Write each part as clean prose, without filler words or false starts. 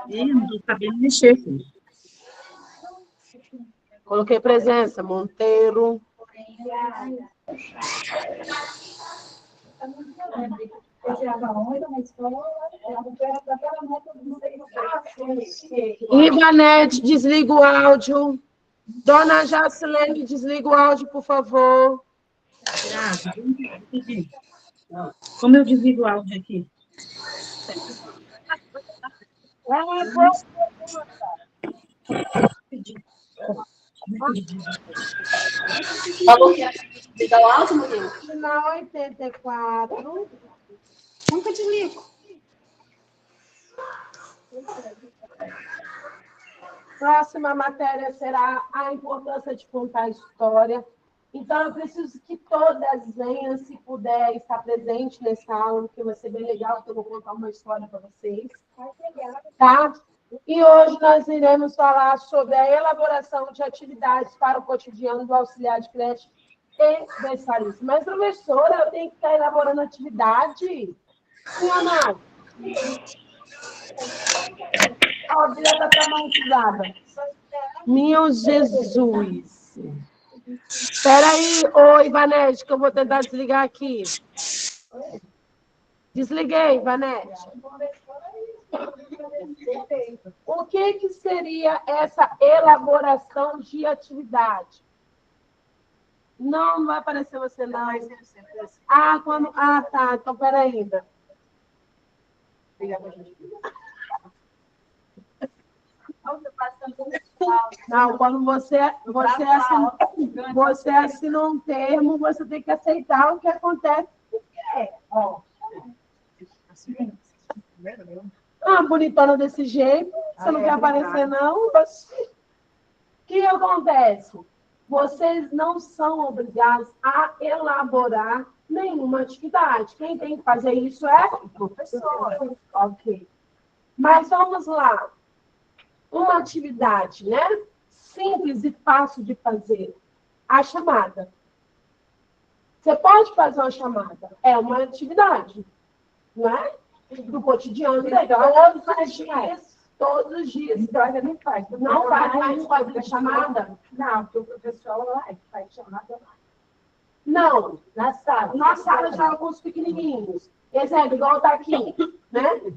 Ih, não estou sabendo mexer aqui. Coloquei presença, Monteiro. Ivanete, desliga o áudio. Dona Jacilene, desliga o áudio, por favor. Como eu desligo o áudio aqui? Falou que ia desligar o áudio, Murilo? Final 84. Nunca desligo. Próxima matéria será a importância de contar a história. Então, eu preciso que todas venham, se puder, estar presente nessa aula, porque vai ser bem legal, porque eu vou contar uma história para vocês. Tá? E hoje nós iremos falar sobre a elaboração de atividades para o cotidiano do auxiliar de creche e berçarista. Mas, professora, eu tenho que estar elaborando atividade? Sim ou não? A Bíblia está traumatizada. Meu Jesus. Espera aí, ô Ivanete, que eu vou tentar desligar aqui. Desliguei, Ivanete. O que seria essa elaboração de atividade? Não vai aparecer você, não. Ah, quando... ah, tá. Então, peraí ainda. Não, quando você assina um termo, você tem que aceitar o que acontece. Ó. Ah, bonitona desse jeito, você não quer aparecer, não? O que acontece? Vocês não são obrigados a elaborar nenhuma atividade. Quem tem que fazer isso é o professor. Ok. Mas vamos lá. Uma atividade, né? Simples e fácil de fazer. A chamada. Você pode fazer uma chamada. É uma atividade, não é? Do cotidiano. Todos os dias. Então, ainda não faz. Não faz fazer chamada? Não, porque o professor lá faz chamada lá. Não, na sala. Na sala já alguns pequenininhos. Exemplo, igual está aqui, né?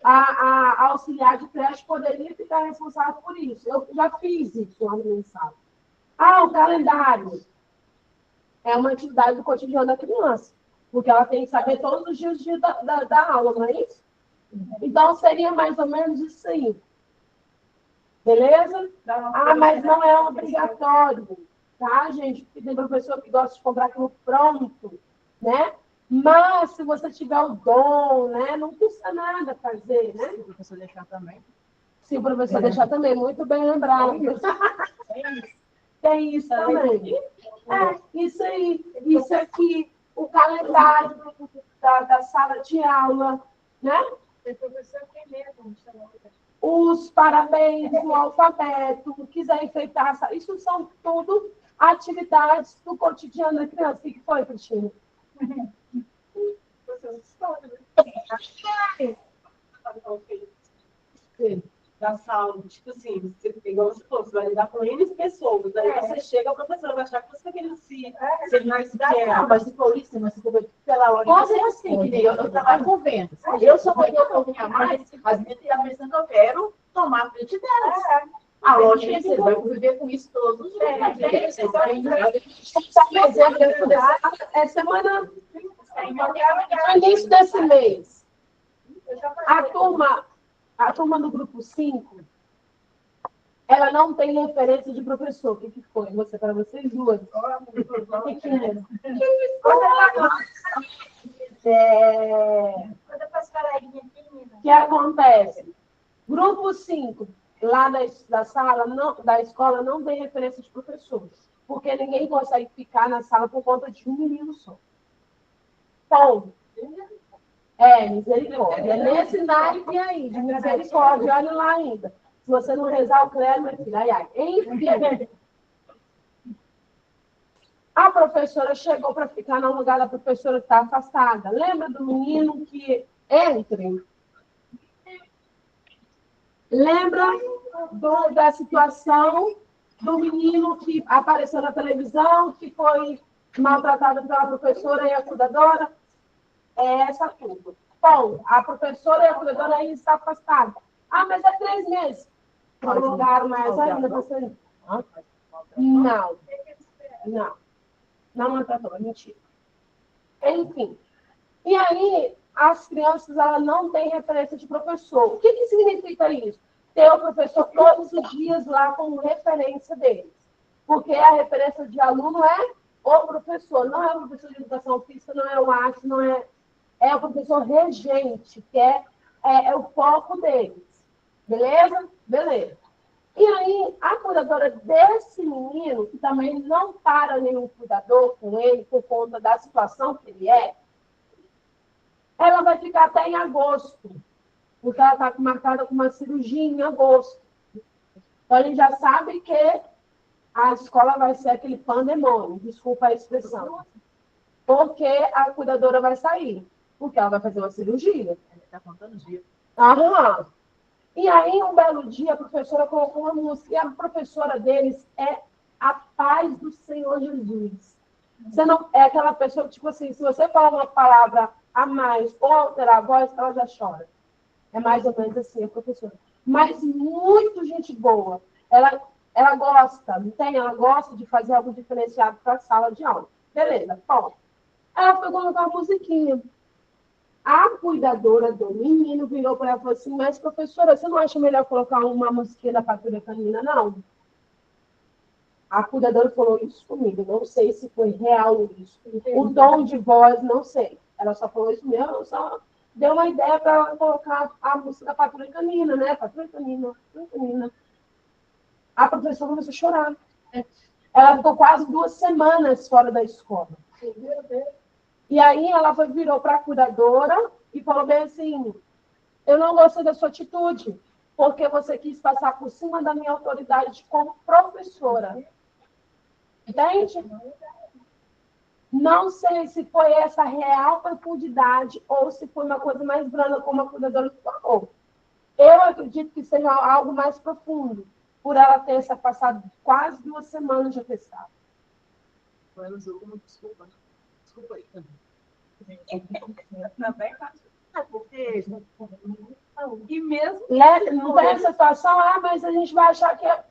A auxiliar de creche poderia ficar responsável por isso. Eu já fiz isso lá na minha sala. Ah, o calendário. É uma atividade do cotidiano da criança. Porque ela tem que saber todos os dias da aula, não é isso? Então, seria mais ou menos isso aí. Beleza? Ah, mas não é obrigatório. Tá, gente? Porque tem professor que gosta de comprar aquilo pronto, né? Mas, se você tiver o dom, né? Não custa nada fazer, né? Se o professor deixar também. Se o professor deixar também, muito bem lembrado. Tem isso também. É, isso aí. Isso aqui, o calendário da sala de aula, né? Tem professor que tem medo. Os parabéns, o alfabeto, quiser enfeitar, isso são tudo atividades do cotidiano da criança. O que foi, Cristina? Da sala, tipo assim, você igual você falou, você vai lidar com N pessoas, aí você chega, a professora vai achar que você está querendo ser mais fiel. Mas se for isso, mas se for pela hora. Pode ser assim, que nem eu trabalho com vendas. Eu sou muito a mais, as minhas têm a pensando que eu quero tomar a frente delas. A lógica é que você vai conviver com isso todos os dias. É semana. No início desse mês, a turma do grupo 5, ela não tem referência de professor. O que foi? Para vocês duas. O que é? O que acontece? Grupo 5, lá da sala, da escola, não tem referência de professor. Porque ninguém consegue ficar na sala por conta de um menino só. Então, misericórdia. É nesse naipe aí, de misericórdia, olha lá ainda. Se você não rezar o credo, meu filho, ai. Enfim. A professora chegou para ficar no lugar da professora que está afastada. Lembra do menino que entre Lembra da situação do menino que apareceu na televisão, que foi maltratado pela professora e a cuidadora? É essa turma. Bom, a professora e a cuidadora ainda estão afastadas. Ah, mas é 3 meses. Prolongaram mais ainda, professora? Não. Não. Não maltratou, é mentira. Enfim. E aí, as crianças elas não têm referência de professor. O que, que significa isso? Ter o professor todos os dias lá como referência deles. Porque a referência de aluno é o professor, não é o professor de educação física, não é o arte, não é. É o professor regente, que é o foco deles. Beleza? Beleza. E aí, a cuidadora desse menino, que também não para nenhum cuidador com ele por conta da situação que ele ela vai ficar até em agosto, porque ela está marcada com uma cirurgia em agosto. Então, a gente já sabe que a escola vai ser aquele pandemônio, desculpa a expressão. Porque a cuidadora vai sair, porque ela vai fazer uma cirurgia. Está contando os dias. Aham. E aí, um belo dia, a professora colocou uma música, e a professora deles é a paz do Senhor Jesus. Você não, é aquela pessoa que, tipo assim, se você falar uma palavra a mais ou alterar a voz, ela já chora. É mais ou menos assim, a professora. Mas muito gente boa. Ela gosta, não tem? Ela gosta de fazer algo diferenciado para a sala de aula. Beleza, bom. Ela foi colocar uma musiquinha. A cuidadora do menino virou para ela e falou assim, mas professora, você não acha melhor colocar uma musiquinha da Patrulha Canina, não? A cuidadora falou isso comigo, não sei se foi real isso. O tom de voz, não sei. Ela só falou isso mesmo, só deu uma ideia para ela colocar a música da Patrulha Canina, né? Patrulha Canina, Patrulha Canina. A professora começou a chorar. Ela ficou quase 2 semanas fora da escola. E aí ela virou para a cuidadora e falou bem assim, eu não gostei da sua atitude, porque você quis passar por cima da minha autoridade como professora. Entende? Não sei se foi essa real profundidade ou se foi uma coisa mais branda, como a cuidadora falou. Eu acredito que seja algo mais profundo, por ela ter essa passado quase 2 semanas de atestado. Ela usou como desculpa. Desculpa aí também. Também é porque. E mesmo. Não tem essa situação, mas a gente vai achar que é.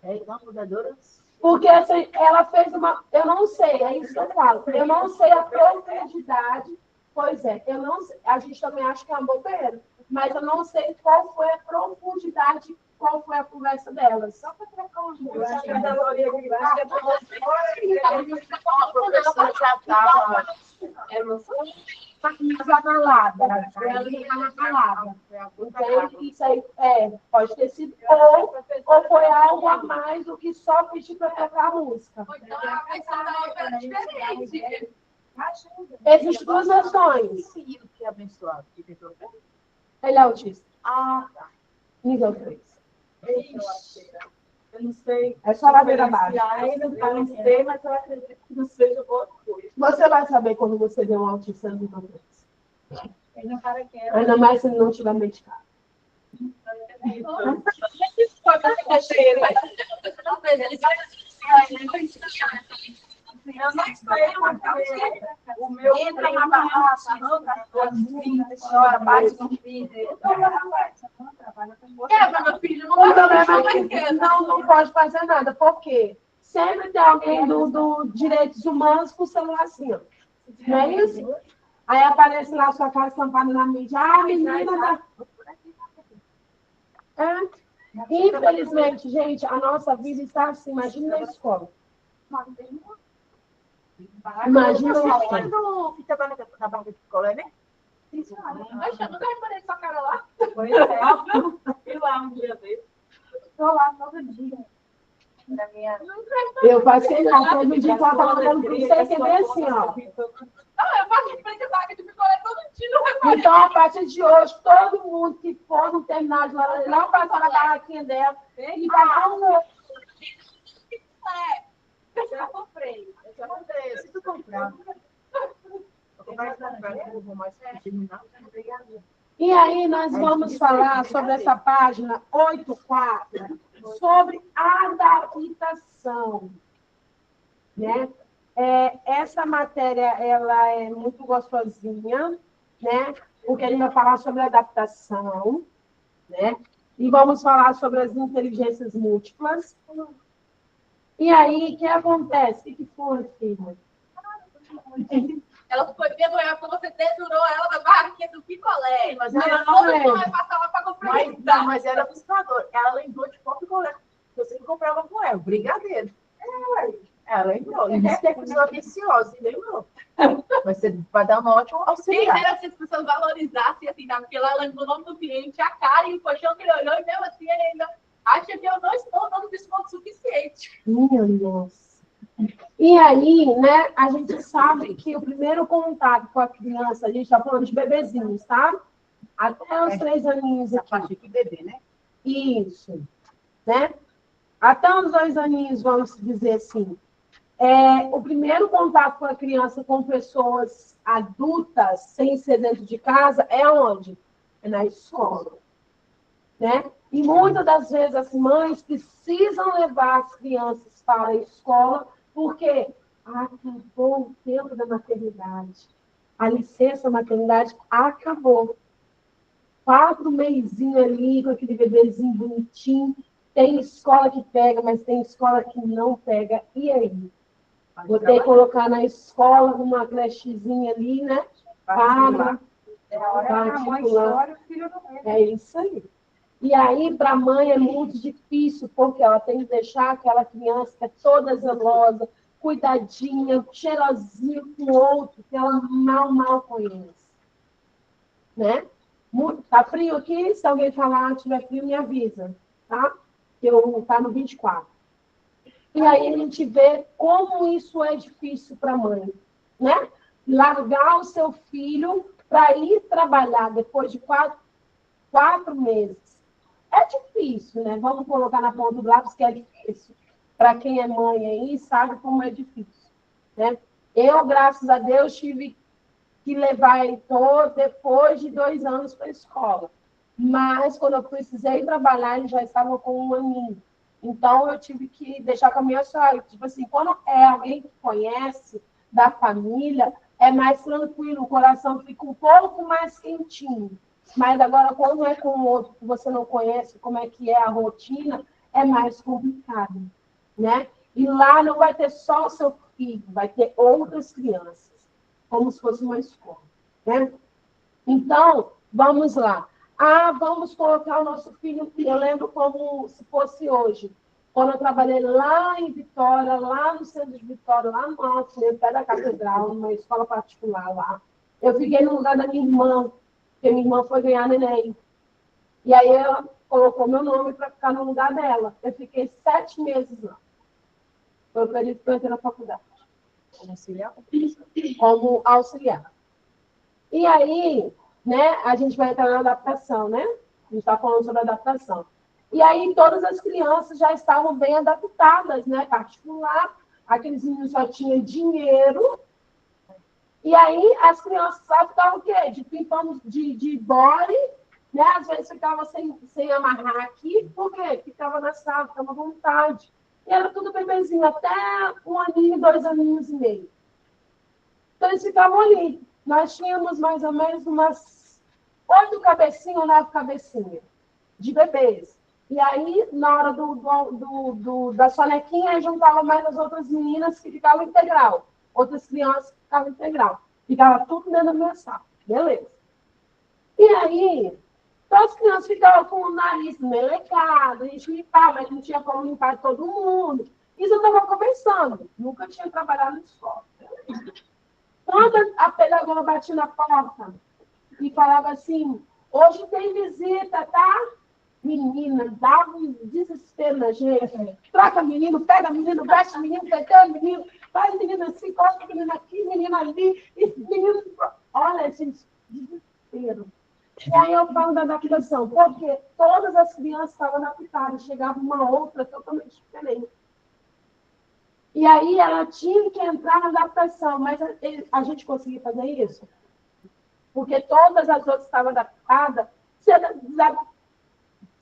É igual a cuidadora. Porque assim, ela fez uma. Eu não sei, é isso que eu falo. Eu não sei a profundidade. Pois é, eu não sei. A gente também acha que é uma bobeira, mas eu não sei qual foi a profundidade, qual foi a conversa delas. Só para trocar um Eu acho que é para você. A professora já estava. abalada. Ela estava abalada. Então, isso aí pode ter sido ou foi algo a mais do que só pedir para tocar a música. Existem 2 versões. Esse menino que é abençoado, que tem problema? Ele é autista. Ah, tá. Nível 3. Eu não sei. É só ladeira abaixo. Ainda não sei, mas eu acredito que não seja boa coisa. Você vai saber quando você vê um autista no nível 3. Ainda mais se ele não tiver medicado. Eu não sei, o meu entra na barraça, chora, bate no filho. Meu filho, O problema é que não pode fazer nada, porque sempre tem alguém do direitos humanos com o celular assim, ó. Não é isso? Aí aparece lá a sua cara estampada na mídia. Ah, menina da... Infelizmente, gente, a nossa vida está assim. Imagina na escola. Imagina na escola. Quando que trabalha na banca de picolé, né? Mas eu nunca reparei sua cara lá. Pois é. Eu lá um dia desse. Estou lá todo dia. Na minha... Eu passei lá todo dia que ela estava falando para você, que é bem assim, ó. Não, eu faço de frente à barra de picolé todo dia, não reparo. Então, a partir de hoje, todo mundo que for no terminal de Laranjeiras, não passar na barraquinha dela e vai com Eu já comprei. Eu sinto comprar. Eu vou mais comprar, eu vou mais terminar. Obrigada. E aí nós vamos falar sobre essa página 84, sobre adaptação, né? Essa matéria, ela é muito gostosinha, né? Porque a gente vai falar sobre adaptação, né? E vamos falar sobre as inteligências múltiplas. E aí, o que acontece? O que foi, filha? Ela foi vergonhada porque você dedurou ela da barraquinha do picolé. Mas Não, ela Todo não mundo é. vai passar lá para comprar. mas era buscador. Ela lembrou de qual picolé que você comprava com ela. Brigadeiro. Ela lembrou. E disse que é pessoa viciosa, e lembrou. Mas você vai dar uma ótima Quem auxiliar. dera se as pessoas valorizassem, assim, tá? Porque ela lembrou o nome do cliente, a cara e o colchão que ele olhou, e mesmo assim ele ainda acha que eu não estou dando desconto suficiente. Minha nossa. E aí, né, a gente sabe que o primeiro contato com a criança, a gente está falando de bebezinhos, tá? Até os 3 aninhos A aqui. partir de bebê, né? Isso, né? Até uns 2 aninhos, vamos dizer assim. O primeiro contato com a criança com pessoas adultas, sem ser dentro de casa, é onde? É na escola, né? E muitas das vezes as mães precisam levar as crianças para a escola, porque acabou o tempo da maternidade. A licença maternidade acabou. 4 meizinhos ali, com aquele bebezinho bonitinho. Tem escola que pega, mas tem escola que não pega. E aí? Vou ter que colocar na escola uma crechezinha ali, né? Paga. Particular. É isso aí. E aí, para a mãe, é muito difícil, porque ela tem que deixar aquela criança que é toda zelosa, cuidadinha, cheirosinha com o outro, que ela mal conhece. Né? Tá frio aqui? Se alguém falar, tiver frio, me avisa, tá? Tá no 24. E aí a gente vê como isso é difícil para a mãe, né? Largar o seu filho para ir trabalhar depois de 4 meses. É difícil, né? Vamos colocar na ponta do lápis que é difícil. Para quem é mãe aí, sabe como é difícil, né? Eu, graças a Deus, tive que levar ele todo depois de 2 anos para a escola. Mas, quando eu precisei trabalhar, ele já estava com 1 aninho. Então, eu tive que deixar com a minha sogra. Tipo assim, quando é alguém que conhece da família, é mais tranquilo, o coração fica um pouco mais quentinho. Mas agora, quando é com outro que você não conhece, como é que é a rotina, é mais complicado, né? E lá não vai ter só o seu filho, vai ter outras crianças, como se fosse uma escola, né? Então, vamos lá. Vamos colocar o nosso filho. Eu lembro como se fosse hoje. Quando eu trabalhei lá em Vitória, lá no centro de Vitória, lá no alto, no pé da catedral, numa escola particular lá. Eu fiquei no lugar da minha irmã, porque minha irmã foi ganhar neném. E aí ela colocou meu nome para ficar no lugar dela. Eu fiquei 7 meses lá. Foi o período que eu entrei na faculdade. Como auxiliar? Como auxiliar. E aí, né, a gente vai entrar na adaptação, né? A gente está falando sobre adaptação. E aí, todas as crianças já estavam bem adaptadas, né? Particular, aqueles meninos só tinham dinheiro. E aí, as crianças lá ficavam o quê? De pimpão de body, né? Às vezes ficava sem amarrar aqui, por quê? Ficava na sala, ficava à vontade. E era tudo bebezinho, até 1 aninho, 2 aninhos e meio. Então, eles ficavam ali. Nós tínhamos mais ou menos umas 8 cabecinhas ou 9 cabecinhas de bebês. E aí, na hora da sonequinha, juntava mais as outras meninas que ficavam integral. Outras crianças que ficavam integral. Ficava tudo dentro da minha sala. Beleza. E aí, então as crianças ficavam com o nariz melecado, a gente limpava, mas não tinha como limpar todo mundo. Isso eu estava conversando. Nunca tinha trabalhado em escola. Quando a pedagoga batia na porta e falava assim, hoje tem visita, tá? Menina, dava um desespero na gente. Troca menino, pega menino, veste menino, pega menino, faz menino assim, coloca menino aqui, menino ali, e menino... Olha, gente, desespero. E aí eu falo da adaptação, porque todas as crianças estavam adaptadas, chegava uma outra totalmente diferente. E aí ela tinha que entrar na adaptação, mas a gente conseguia fazer isso? porque todas as outras estavam adaptadas, você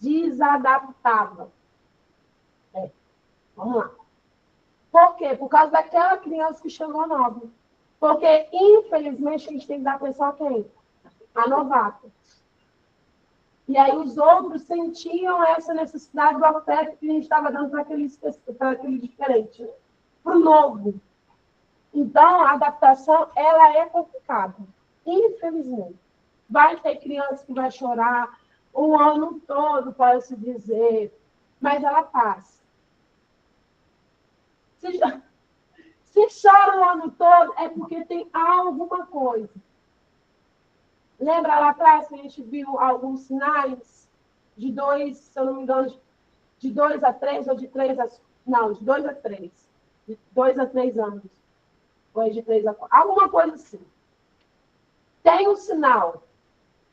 desadaptava. Vamos lá. Por quê? Por causa daquela criança que chegou nova. Porque, infelizmente, a gente tem que dar atenção a quem? A novata. E aí os outros sentiam essa necessidade do afeto que a gente estava dando para aquele diferente, para o novo. Então, a adaptação, ela é complicada. Infelizmente. Vai ter criança que vai chorar o ano todo, pode-se dizer, mas ela passa. Se chora o ano todo, é porque tem alguma coisa. Lembra lá atrás que a gente viu alguns sinais de 2, se eu não me engano, de 2 a 3 ou de 3 a... Não, de 2 a 3. De 2 a 3 anos. Ou de 3 a 4. Alguma coisa assim. Tem um sinal.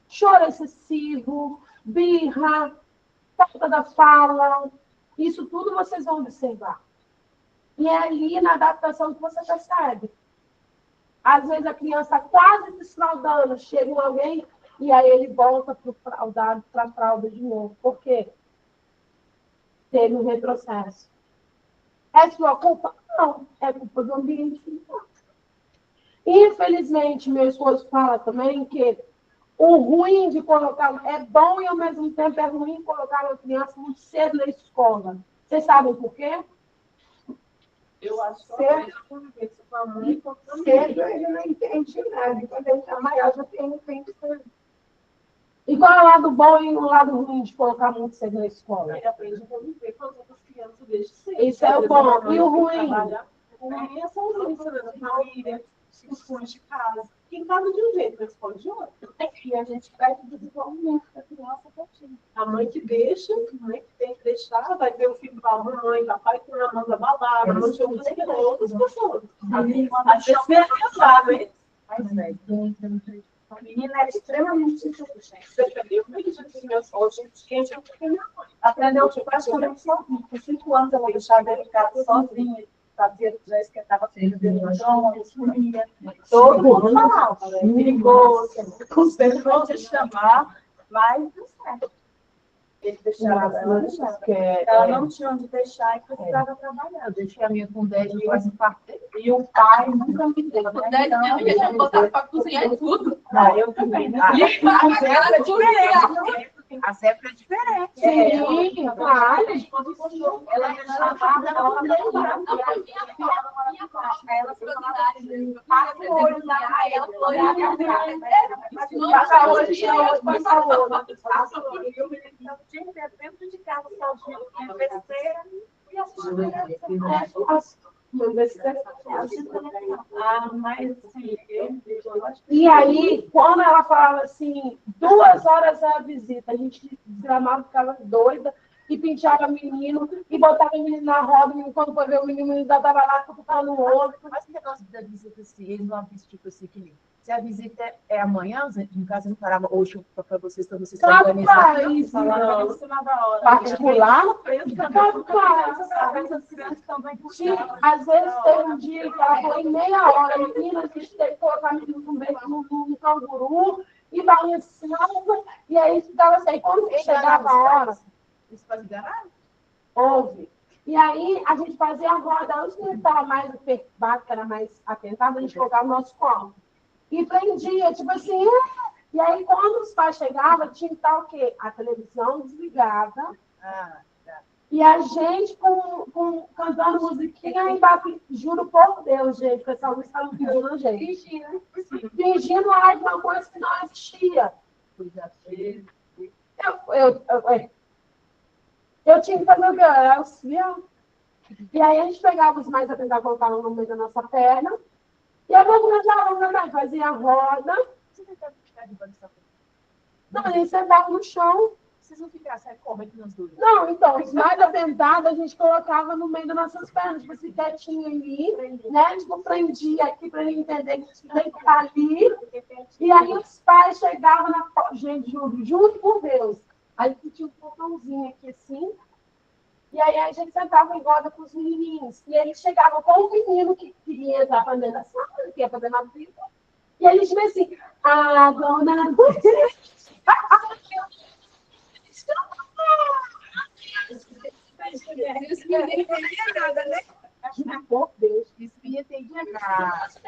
Choro excessivo, birra, falta da fala. Isso tudo vocês vão observar. E é ali na adaptação que você percebe. Às vezes a criança quase desfraudando, chega alguém e aí ele volta para a fralda de novo. Por quê? Teve um retrocesso. É sua culpa? Não, é culpa do ambiente. Infelizmente, meu esposo fala também que o ruim de colocar... É bom e, ao mesmo tempo, é ruim colocar uma criança muito cedo na escola. Vocês sabem por quê? Eu acho que cedo ele não entende nada. Quando ele está maior, já tem tempo. E qual é o lado bom e o lado ruim de colocar muito cedo na escola? Ele aprende a conviver com as outras crianças desde cedo. Isso é o bom. E o ruim? O ruim é só isso, da família, discussões de casa. Em casa de um jeito, mas escola de outro. E a gente perde o desenvolvimento da criança pouquinho. A mãe que deixa, a mãe que tem que deixar, vai ver o filho com a mamãe, papai com a mão da balada, não sei o que, outras pessoas. Às vezes é pesado, hein? A menina era extremamente inteligente. Você perdeu o meio de meus olhos, gente, eu fiquei minha mãe. Aprendeu praticamente sozinha. Com 5 anos ela deixava ele ficar sozinha. Fazia, já esquentava filho dele no chão, comia. Todo mundo falava, é perigoso. Conseguiu te chamar, mas deu certo. Ele deixava ela não tinha onde deixar e precisava trabalhar. Eu deixei a minha com 10 e quase partei. E o pai nunca me deu. Com 10 anos, ele já botava para cozinhar e tudo. Não, eu também. Ela cozinha. A Zépia é diferente. Sim, claro. Ela deixava ela dentro de casa sozinha, besteira e E aí, quando ela falava assim, 2 horas é a visita, a gente desgramava, ficava doida, e penteava menino, e botava o menino na roda, e quando foi ver o menino ainda estava lá, cutucando o outro. Mas o negócio da visita, assim, eles não avisam, tipo assim, que se a visita é amanhã, no caso, não parava hoje para vocês, para vocês Claro, organizarem. isso, Particular, às vezes teve um dia que ela foi em meia hora, menina, a gente teve que colocar menino no meio no canguru, e balançando, e aí ficava assim, quando chegava a hora, isso faz garagem? houve. E aí a gente fazia a roda, antes que ele estava mais apertado, que era mais atentado, a gente colocava o nosso colo. E prendia, tipo assim, e aí quando os pais chegavam, tinha que estar o quê? A televisão desligada. E a gente cantando musiquinha embaixo, juro por Deus, gente, porque essa luz estava fingindo a gente. Fingindo alguma coisa que não existia. Eu tinha que fazer o quê? Auxiliar. E aí a gente pegava os mais a tentar colocar no meio da nossa perna. E a mamãe fazia a roda. Não, a gente sentava no chão. Vocês não ficassem correndo nas duas. Não, então, os mais atentados a gente colocava no meio das nossas pernas, tipo assim, quietinho ali, né? Tipo, prendia aqui para ele entender que tinha que estar ali. E aí os pais chegavam na porta, gente, juro por Deus. Aí tinha um portãozinho aqui assim. E aí a gente sentava em roda com os menininhos. E eles chegavam com o menino que queria entrar para dentro da sala, que ia fazer na vida. E eles diziam assim, A dona Por Deus, desvia tem de errado.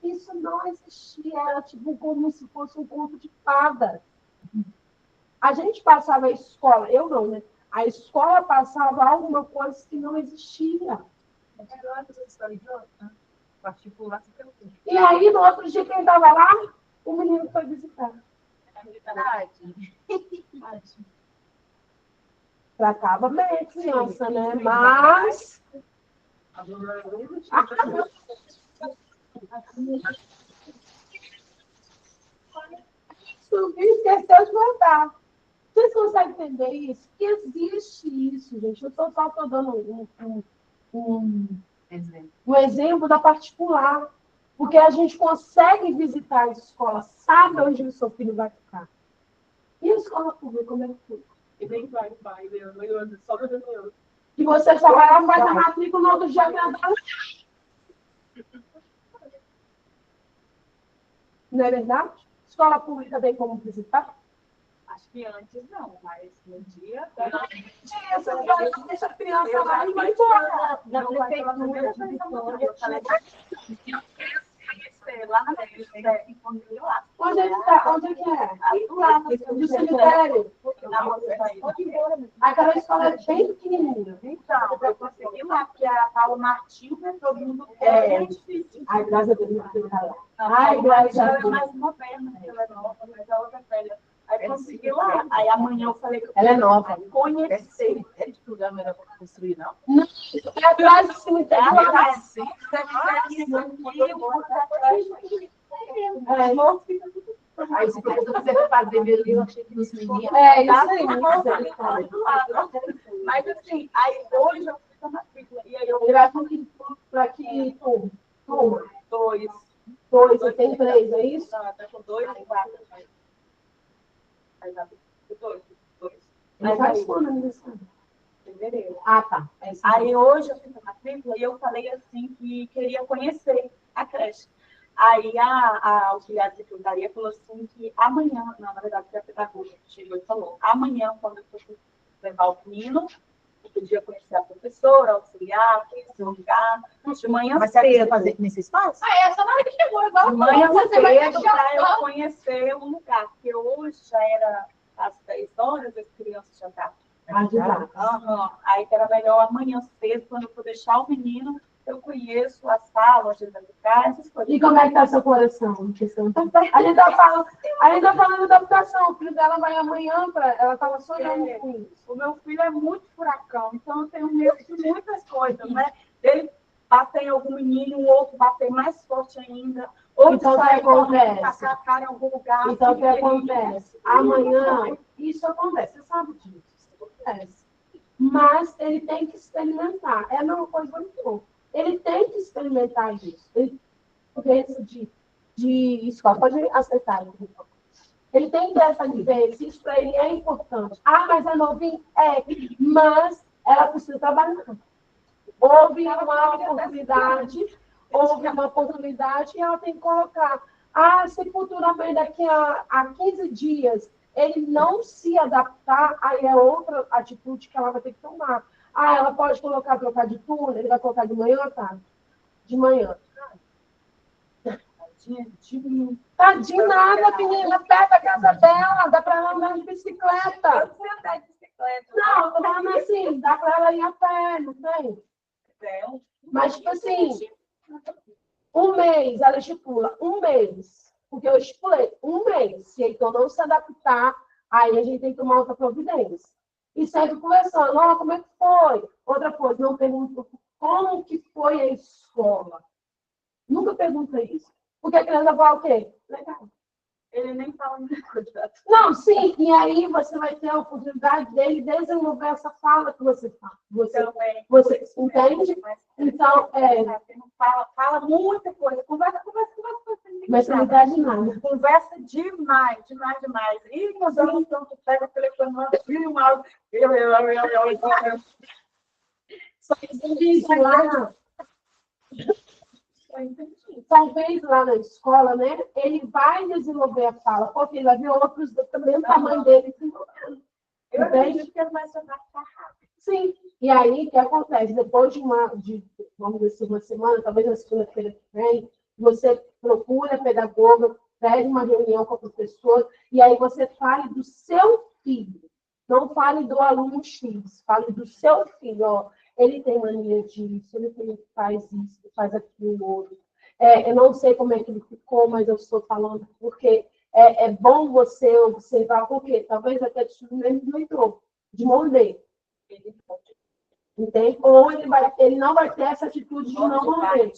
Isso não existia, era tipo como se fosse um conto de fadas. A gente passava a escola, eu não, né? A escola passava alguma coisa que não existia. E aí, no outro dia, quem estava lá, o menino foi visitar. Tratava bem a criança, né? Mas. Subiu e esqueceu de voltar. Vocês conseguem entender isso? Que existe isso, gente. Eu só estou dando um exemplo da particular. Porque a gente consegue visitar as escolas, sabe onde o seu filho vai ficar. E a escola pública, como é que fica? E nem vai, só para reunião. Que você só vai lá, faz a matrícula no outro dia. Não é verdade? Escola pública tem como visitar? Acho que antes não, mas no dia. Você vai deixar a criança lá e vai embora. Na prefeitura de Vitória, lá na prefeitura, lá. Onde é que tá? Onde é que é? Aí lá No cemitério. Aquela escola é bem pequenininha. Então, eu consegui lá, porque a Paula Martins, né, todo mundo é difícil. Ai, graças a Deus, não tem lá. Ai, graças a Deus. Ela é mais moderna, ela é nova, mas a outra é velha. Aí consegui lá. Aí amanhã eu falei que eu Ela é nova. conhecer. É de lugar melhor para construir, não? Não, é atrás do cemitério. Ela tá assim, Aí se você for fazer meu livro, eu achei que nos meninos. É, isso aí. mas assim, aí hoje eu fiz a matrícula. E aí eu Ele vai para que turma? dois. Você tem 3, é isso? Não, tá com 2 e 4. Dois. Mas faz quando aniversário? Fevereiro. Ah, tá. Aí hoje eu fiz a matrícula e eu falei assim que queria conhecer a creche. Aí a auxiliar de secretaria falou assim que amanhã, não, na verdade, a pedagoga chegou e falou, amanhã, quando eu for levar o menino, eu podia conhecer a professora, a auxiliar, conhecer o lugar, de manhã Mas você quer cedo. fazer nesse espaço? Essa na hora que chegou, igual de manhã cedo, para eu conhecer o lugar, porque hoje já era às 10 horas, as crianças já estavam. Aí que era melhor amanhã cedo, quando eu for deixar o menino, eu conheço a sala, onde ele vai ficar, essas coisas. E como é que está seu coração? A gente está falando da educação. O filho dela vai amanhã, ela estava sonhando com isso. O meu filho é muito furacão, então eu tenho medo de muitas coisas, né? Ele bater em algum menino, o outro bater mais forte ainda. Ou então, o que acontece? Tacar a cara em algum lugar. Então, o que acontece? Amanhã, isso acontece. Você sabe disso. Isso acontece. Mas ele tem que experimentar. É a mesma coisa do meu. Ele tem que experimentar isso. Porque isso de escola, pode aceitar. Ele tem que ter essa vivência. Isso para ele é importante. Ah, mas é novinho? É. Mas ela precisa trabalhar. Houve uma oportunidade e ela tem que colocar. Ah, se futuramente daqui a 15 dias ele não se adaptar, aí é outra atitude que ela vai ter que tomar. Ah, ela pode trocar de turno, ele vai colocar de manhã ou tarde? De manhã. Tadinho nada, menina, perto da casa dela, dá para ela andar de bicicleta. Eu sei andar de bicicleta. Não, tô falando assim, dá para ela ir a pé, não tem? Mas, tipo assim, um mês, ela estipula, um mês. Porque eu estipulei, um mês. Se então não se adaptar, aí a gente tem que tomar outra providência. E sempre conversando, ó, como é que foi? Outra coisa, não pergunto como que foi a escola. Nunca pergunta isso. Porque a criança fala o quê? Legal. Ele nem fala muita coisa. Não, sim, e aí você vai ter a oportunidade dele desenvolver essa fala que você fala. Você entende? Então, fala muita coisa, conversa. Mas não dá de nada. Conversa demais. E nós vamos, então, tu pega o telefone, filma, Talvez lá na escola, né, ele vai desenvolver a fala, porque ele vai ver outros do mesmo tamanho dele desenvolvendo. Eu acredito que ele vai se adaptar rápido. Sim. E aí, o que acontece? Depois vamos dizer assim, uma semana, talvez na segunda-feira que vem, você procura a pedagoga, pede uma reunião com a professora, e aí você fale do seu filho. Não fale do aluno X, fale do seu filho. Ó, ele tem mania disso, faz isso, faz aquilo, outro. Eu não sei como é que ele ficou, mas eu estou falando porque é bom você observar, porque talvez até de mesmo não entrou, de morder. Entende? Ou ele não vai ter essa atitude de não morder.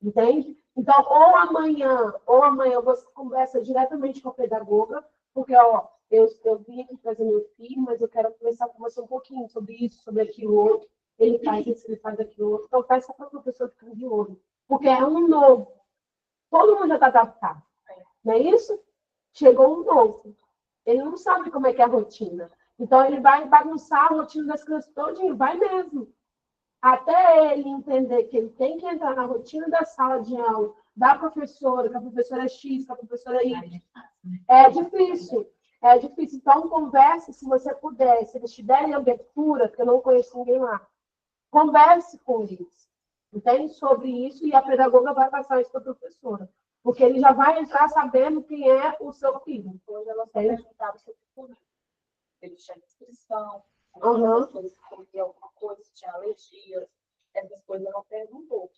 Entende? Então, ou amanhã você conversa diretamente com a pedagoga, porque, ó, eu vim aqui trazer meu filho, mas eu quero conversar com você um pouquinho sobre isso, sobre aquilo outro. Ele faz isso, ele faz aquilo outro. Então, peça para a professora ficar de olho. Porque é um novo. Todo mundo já está adaptado. Não é isso? Chegou um novo. Ele não sabe como é que é a rotina. Então, ele vai bagunçar a rotina das crianças todinho. Vai mesmo. Até ele entender que ele tem que entrar na rotina da sala de aula, da professora, que a professora é X, que a professora é Y. É difícil. É difícil. Então, converse, se você puder. Se eles te derem abertura, porque eu não conheço ninguém lá, converse com eles. Entende? Sobre isso, e a pedagoga vai passar isso para a professora. Porque ele já vai entrar sabendo quem é o seu filho. Hoje ela só perguntava sobre tudo. Ele tinha inscrição, Uhum. se comia alguma coisa, se tinha alergia, essas coisas ela perguntou.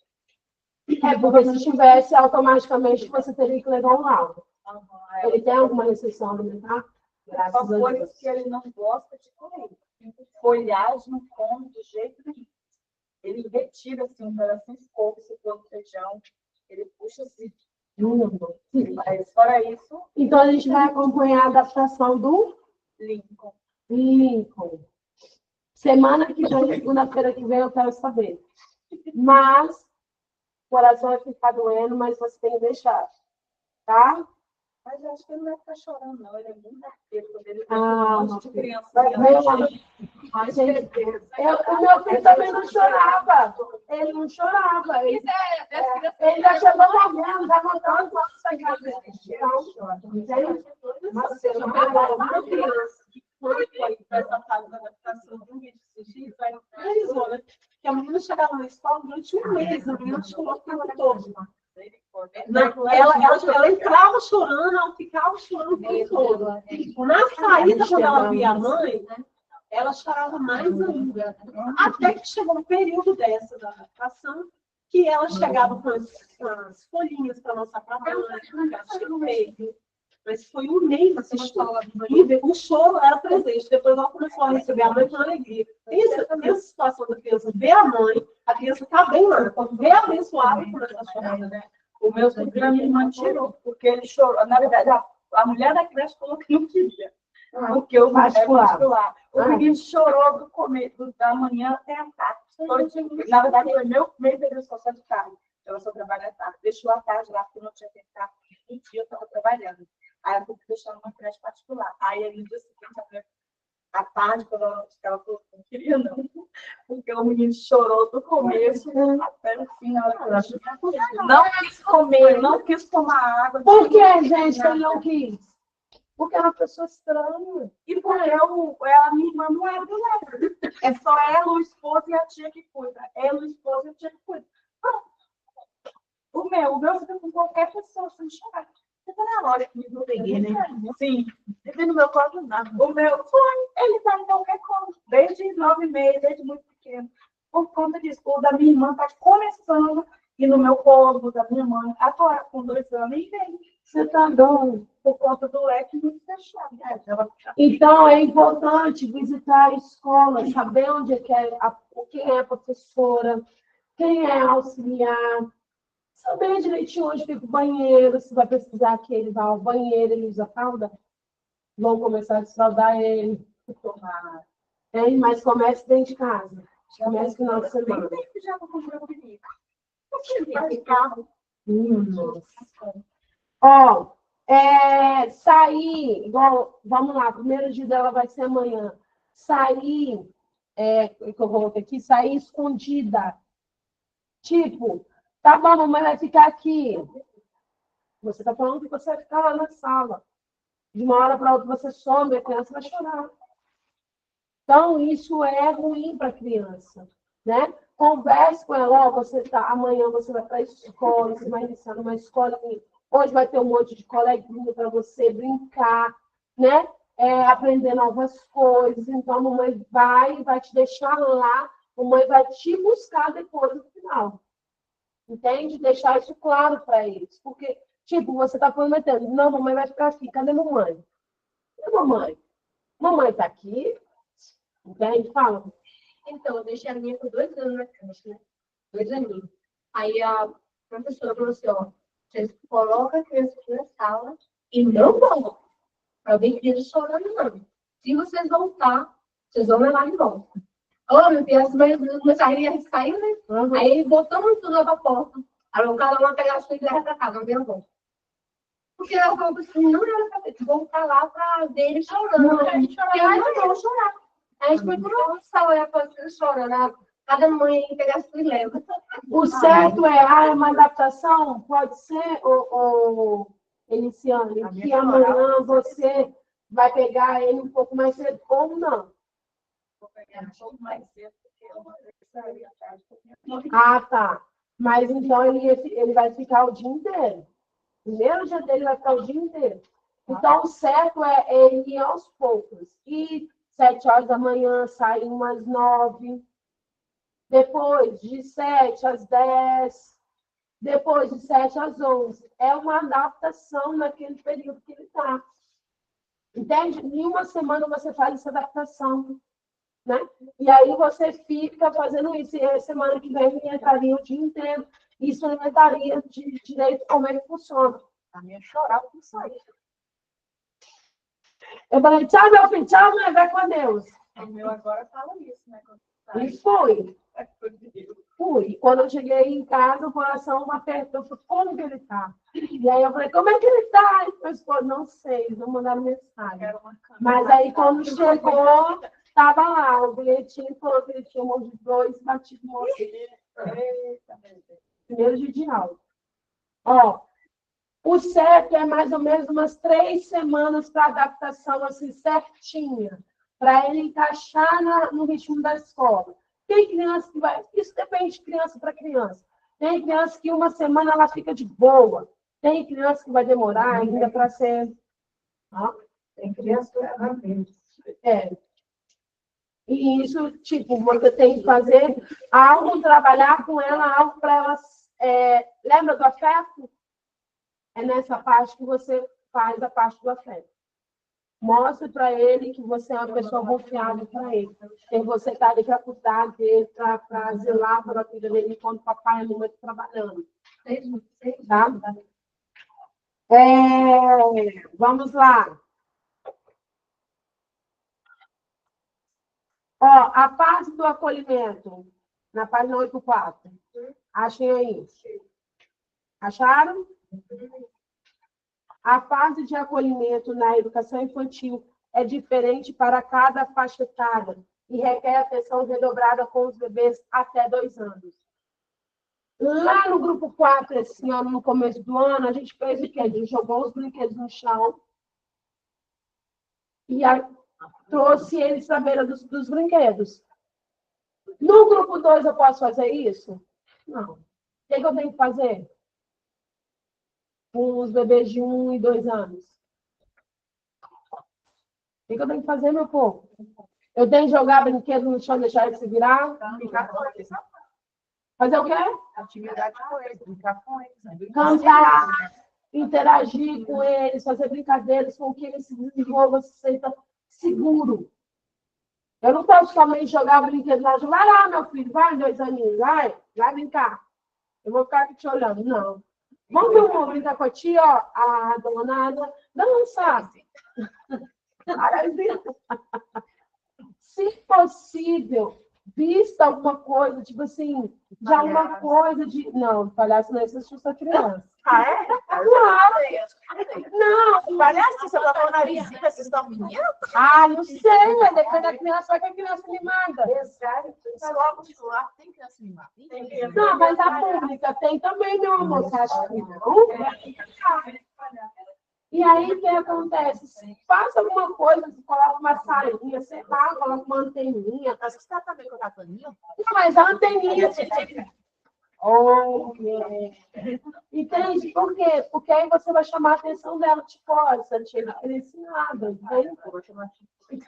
Porque se tivesse, automaticamente você teria que levar um laudo. Ele tem alguma restrição alimentar? Graças a Deus. Coisas que ele não gosta de comer. Folhagem não come de jeito nenhum. Ele retira assim, um pedacinho de couve, se for no feijão, ele puxa assim. Mas fora isso. Então a gente vai acompanhar a adaptação do Lincoln. Semana que vem, segunda-feira que vem, eu quero saber. Mas o coração vai ficar doendo, mas você tem que deixar. Tá? Mas eu acho que ele não vai ficar chorando, não. Ele é muito arteiro quando ele tem um monte de criança. O meu filho também não chorava. Ele não chorava. Ele já chegou morrendo, já montando o nosso sagrado. Mas você já pegou uma criança que foi para essa fase da adaptação do vídeo esses vai né? Que a menina chegava na escola durante um mês, a menina chorou o tempo todo. Ela entrava chorando, ela ficava chorando o tempo todo. Na saída, quando ela via a mãe, ela chorava mais ainda. Até que chegou no período dessa da adaptação, que ela chegava com as folhinhas para mostrar para a mãe, ela chegou no meio. Mas foi um mês essa história. E o choro era presente. Depois ela começou a receber a mãe com alegria. Essa situação da criança ver a mãe, a criança está bem lá. Quando vê abençoada, começa a chorar. O meu sobrinho, a minha irmã tirou, porque ele chorou. Na verdade, a mulher da creche falou que não queria. Porque o particular. O menino chorou do começo, da manhã até a tarde. Na verdade, foi meu primeiro período social de tarde. Ela só trabalha à tarde. Deixou a tarde lá, porque não tinha tempo para um dia eu estava trabalhando. Aí eu fui deixar numa creche particular. Aí no dia seguinte, à tarde, quando ela falou que não queria, não. Porque o menino chorou do começo até o fim. Não quis comer, não quis tomar água. Por que, gente, ele não quis? Porque é uma pessoa estranha. E porque a minha irmã não era do lado. É só ela, o esposo e a tia que cuida. Ela, o esposo e a tia que cuida. O meu fica com qualquer pessoa sem chorar. Você tá na hora que me peguei, né? Sim. Ele no meu colo nada. O meu foi. Ele tá em qualquer coisa. Desde 9 meses, desde muito pequeno. Por conta disso. O da minha irmã tá começando. E no meu colo, da minha mãe, agora com 2 anos, e vem. Você tá doido? Por conta do leque muito fechado. Então, é importante visitar a escola, saber onde é quem é a professora, quem é a auxiliar, saber direitinho onde fica o banheiro, se vai precisar que ele vá ao banheiro, ele usa fralda, vão começar a desfraldar ele. Mas comece dentro de casa. Comece no final de semana. Já vou comprar o menino. Ó, sair, igual, vamos lá, o primeiro dia dela vai ser amanhã. Sair que eu coloquei aqui, sair escondida. Tipo, tá bom, mamãe vai ficar aqui. Você está falando que você vai ficar lá na sala. De uma hora para outra você some, a criança vai chorar. Então, isso é ruim para a criança, né? Converse com ela, amanhã você vai para a escola, você vai iniciar numa escola, hoje vai ter um monte de coleguinha para você brincar, né? Aprender novas coisas. Então, a mamãe vai te deixar lá, a mamãe vai te buscar depois no final. Entende? Deixar isso claro para eles. Porque, tipo, você está prometendo, não, mamãe vai ficar aqui, cadê mamãe? Cadê mamãe? Mamãe está aqui, entende? Fala. Então, eu deixei a minha por 2 anos na creche, né? 2 aninhos. Aí a professora falou assim, ó, vocês colocam a criança aqui na sala e não vão para ver criança chorando, não. Se vocês voltar, vocês vão levar de volta. Ô, meu filho, mas aí saiu, né? Uhum. Aí botamos tudo lá pra porta. Aí o cara vai pegar as coisas e leva pra casa, não deu volta. Porque eu falo assim, não era pra voltar lá pra ver ele chorando. Não, A gente chorava, não vou chorar. Aí a gente foi por uma sala, olhar pra ele chorando. Cada mãe pegar as coisas e leva. O certo é uma adaptação, pode ser, Eliciane, que amanhã você vai pegar ele um pouco mais cedo ou não. Vou pegar um pouco mais cedo, porque eu vou sair à tarde. Ah, tá. Mas então ele vai ficar o dia inteiro. O primeiro dia dele vai ficar o dia inteiro. Então, o certo é ele ir aos poucos. E 7 horas da manhã, sair umas 9. Depois, de 7 às 10. Depois, de 7 às 11. É uma adaptação naquele período que ele está. Entende? Em uma semana você faz essa adaptação. Né? E aí você fica fazendo isso. E a semana que vem ele entraria o dia inteiro e experimentaria de direito como ele funciona. A minha chorava com isso aí. Eu falei, tchau, meu filho, tchau, mas vai com Deus. O meu agora fala isso, né? E foi. Fui. E quando eu cheguei em casa, o coração apertou. Eu falei, como que ele está? E aí eu falei, como é que ele está? E ele falou, não sei, eles não mandaram mensagem. Mas aí quando chegou, estava lá, o bilhetinho falou que ele tinha um monte de 2 batido no primeiro dia de aula. Ó, o certo é mais ou menos umas 3 semanas para adaptação, assim, certinha, para ele encaixar no ritmo da escola. Tem criança que vai... Isso depende de criança para criança. Tem criança que uma semana ela fica de boa. Tem criança que vai demorar ainda para ser... Ó, Tem criança que leva menos. E isso, tipo, você tem que fazer algo, trabalhar com ela, algo para ela... lembra do afeto? É nessa parte que você faz a parte do afeto. Mostre para ele que você é uma pessoa confiável para ele. Que você está ali para cuidar dele, para zelar pela vida dele enquanto o papai e a mamãe estão trabalhando. Tá? Vamos lá. Ó, a fase do acolhimento, na página 84. Achem aí. Acharam? A fase de acolhimento na educação infantil é diferente para cada faixa etária e requer atenção redobrada com os bebês até 2 anos. Lá no grupo 4, esse ano, no começo do ano, a gente fez o quê? A gente jogou os brinquedos no chão e trouxe eles para a beira dos brinquedos. No grupo 2, eu posso fazer isso? Não. O que eu tenho que fazer? Com os bebês de 1 e 2 anos. O que eu tenho que fazer, meu povo? Eu tenho que jogar brinquedo no chão, deixar ele se virar? Brincar com eles. Fazer o quê? Atividade com eles, brincar com eles. Né? Cantar, interagir com eles, fazer brincadeiras com que eles se desenvolvam, se sintam seguro. Eu não posso somente jogar brinquedo lá. Vai lá, meu filho, vai, 2 aninhos, vai brincar. Eu vou ficar aqui te olhando. Não. Vamos brincar com a tia, ó, a dona dança. Se possível, vista alguma coisa, tipo assim, de alguma coisa de. Não, palhaço não assistiu sua criança. Ah, é? Não, Parece que você botou o narizinho pra assistir um menino. ah, não sei, mas depende da criança, vai que a criança animada. Isso logo de lá tem criança animada. Não, mas a pública tem também, meu amor, você acha que não? E aí, o que acontece? Faça alguma coisa, coloca uma salinha, sei lá, coloca uma anteninha. Mas você tá também com a Cataninha? Não, mas a anteninha... Oh, entende? Por quê? Porque aí você vai chamar a atenção dela, tipo, olha, você não tinha crescido nada, entende?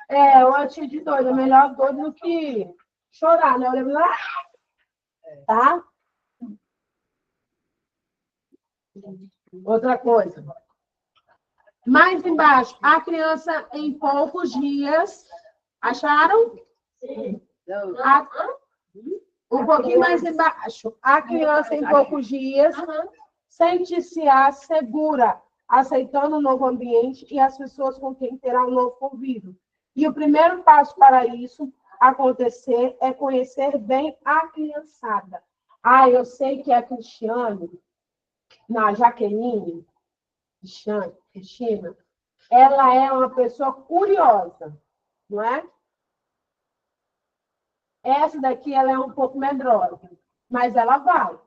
É, uma tia de doido, é melhor doido do que chorar, né? Olha lá, tá? Outra coisa. Mais embaixo, a criança em poucos dias. Acharam? Sim. Um pouquinho mais embaixo. A criança em poucos dias sente-se segura, aceitando o novo ambiente e as pessoas com quem terá um novo convívio. E o primeiro passo para isso acontecer é conhecer bem a criançada. Ah, eu sei que a Cristiane, na Jaqueline, Cristina, ela é uma pessoa curiosa, não é? Essa daqui, ela é um pouco medrosa, mas ela vai,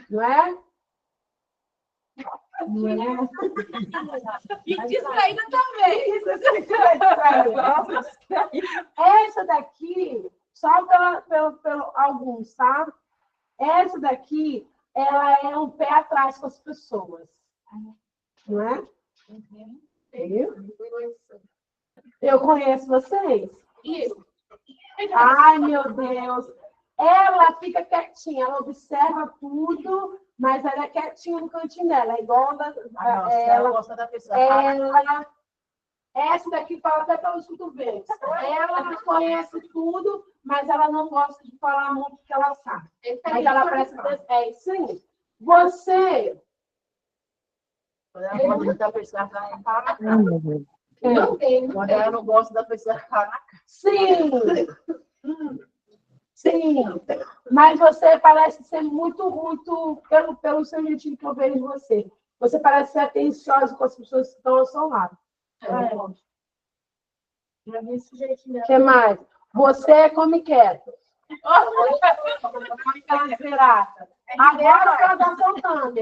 não é? Não é? E distraída também. Essa daqui, só pelo alguns, tá? Essa daqui, ela é um pé atrás com as pessoas, não é? Eu conheço vocês. Isso. Ai, meu Deus. Ela fica quietinha, ela observa tudo, mas ela é quietinha no cantinho dela. É igual Ela gosta da pessoa. Essa daqui fala até pelos cotovelos. Ela conhece tudo, mas ela não gosta de falar muito que ela sabe. Mas ela presta atenção. É isso aí. Você. Ela gosta da pessoa que ela fala na cara. Não tem. Quando ela não gosta da pessoa que fala na cara. Sim. Sim, mas você parece ser muito, pelo seu jeitinho que eu vejo em você. Você parece ser atenciosa com as pessoas que estão ao seu lado. O que mais? Você come quieto. Agora ela está soltando.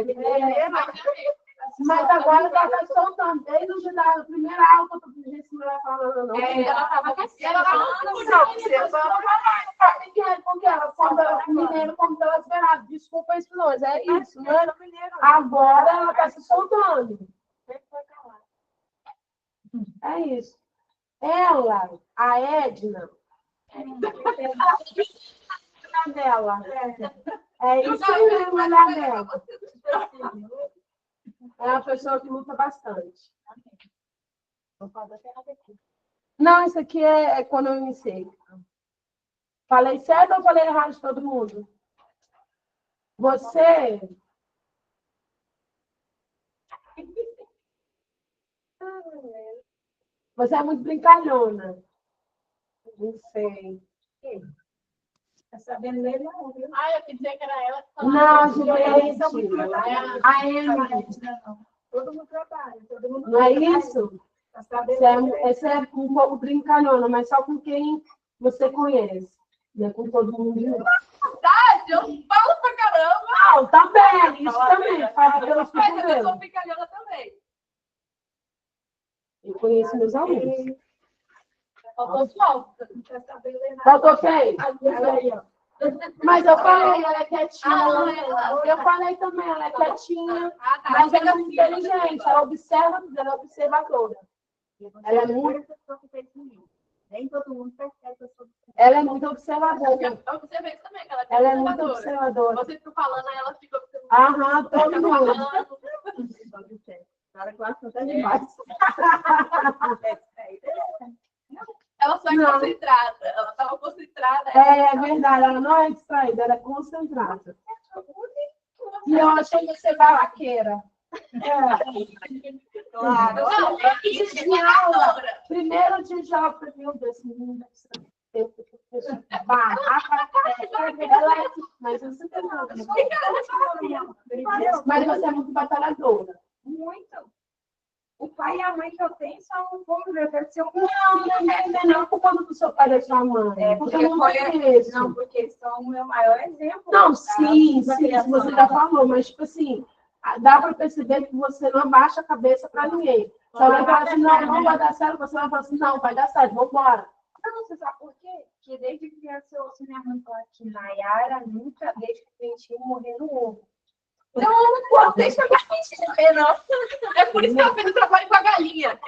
Mas agora ela está soltando. Desde o dia da primeira aula que eu estou pedindo esse mulher falando, não. Ela estava Ela não observando. Porque ela, quando ela mineiro, como ela esperava. Desculpa isso, não, mas é isso, né? Agora ela está se soltando. É isso. Ela, a Edna, dela. É isso aí, mulher dela. É uma pessoa que luta bastante. Não, isso aqui é quando eu iniciei. Falei certo ou falei errado de todo mundo? Você... Você é muito brincalhona. Não sei. Tá sabendo ler, não, viu? Ah, eu pensei que era ela que falava. Não, gente. A Emily. Todo mundo trabalha, todo mundo Não é isso? tá sabendo. Você é um pouco brincalhona, mas só com quem você conhece. Não é com todo mundo. Verdade, eu falo pra caramba. Não, também. Isso também. Fala pelos Mas eu sou cotovelos. brincalhona também. Eu conheço meus alunos. Faltou falta. Faltou quem? Mas eu falei, ela é Ah, quietinha. não, ela. Eu falei também, ela é quietinha. Ah, tá. Mas ela é muito inteligente. Ela observa tudo, ela é observadora. Ela é muito... Nem todo mundo percebe que eu sou. Ela é muito observadora. Eu observei isso também, que ela é Ela é muito observadora. observadora. Você fica falando, aí ela fica observando. Aham, todo Fica mundo. falando. Cara, que eu acho até demais. Ela só é Não. concentrada. Ela estava concentrada. É verdade, ela não é distraída, ela é concentrada. E eu achei você balaqueira. Claro. Não, é isso, é aula. Primeiro dia de aula, meu Deus, esse menino deve ser Vai, mas você tem mas você é muito batalhadora. Muito. O pai e a mãe que eu tenho são, vamos ver, deve ser um. Não, por conta do seu pai e da sua mãe. Porque Porque não é isso. Não, porque eles são o meu maior exemplo. Não, sim, você já falou, mas tipo assim, dá para perceber que você não abaixa a cabeça para ninguém. Você vai falar assim, não vai dar certo, você vai falar assim, não, vai dar certo, vamos embora. Não, você sabe por quê? Porque desde criança eu ouço minha mãe falar que Nayara nunca deixa o dentinho morrer no ovo. Não, não posso deixar minha gente morrer, não. É por isso que eu fiz o trabalho com a galinha.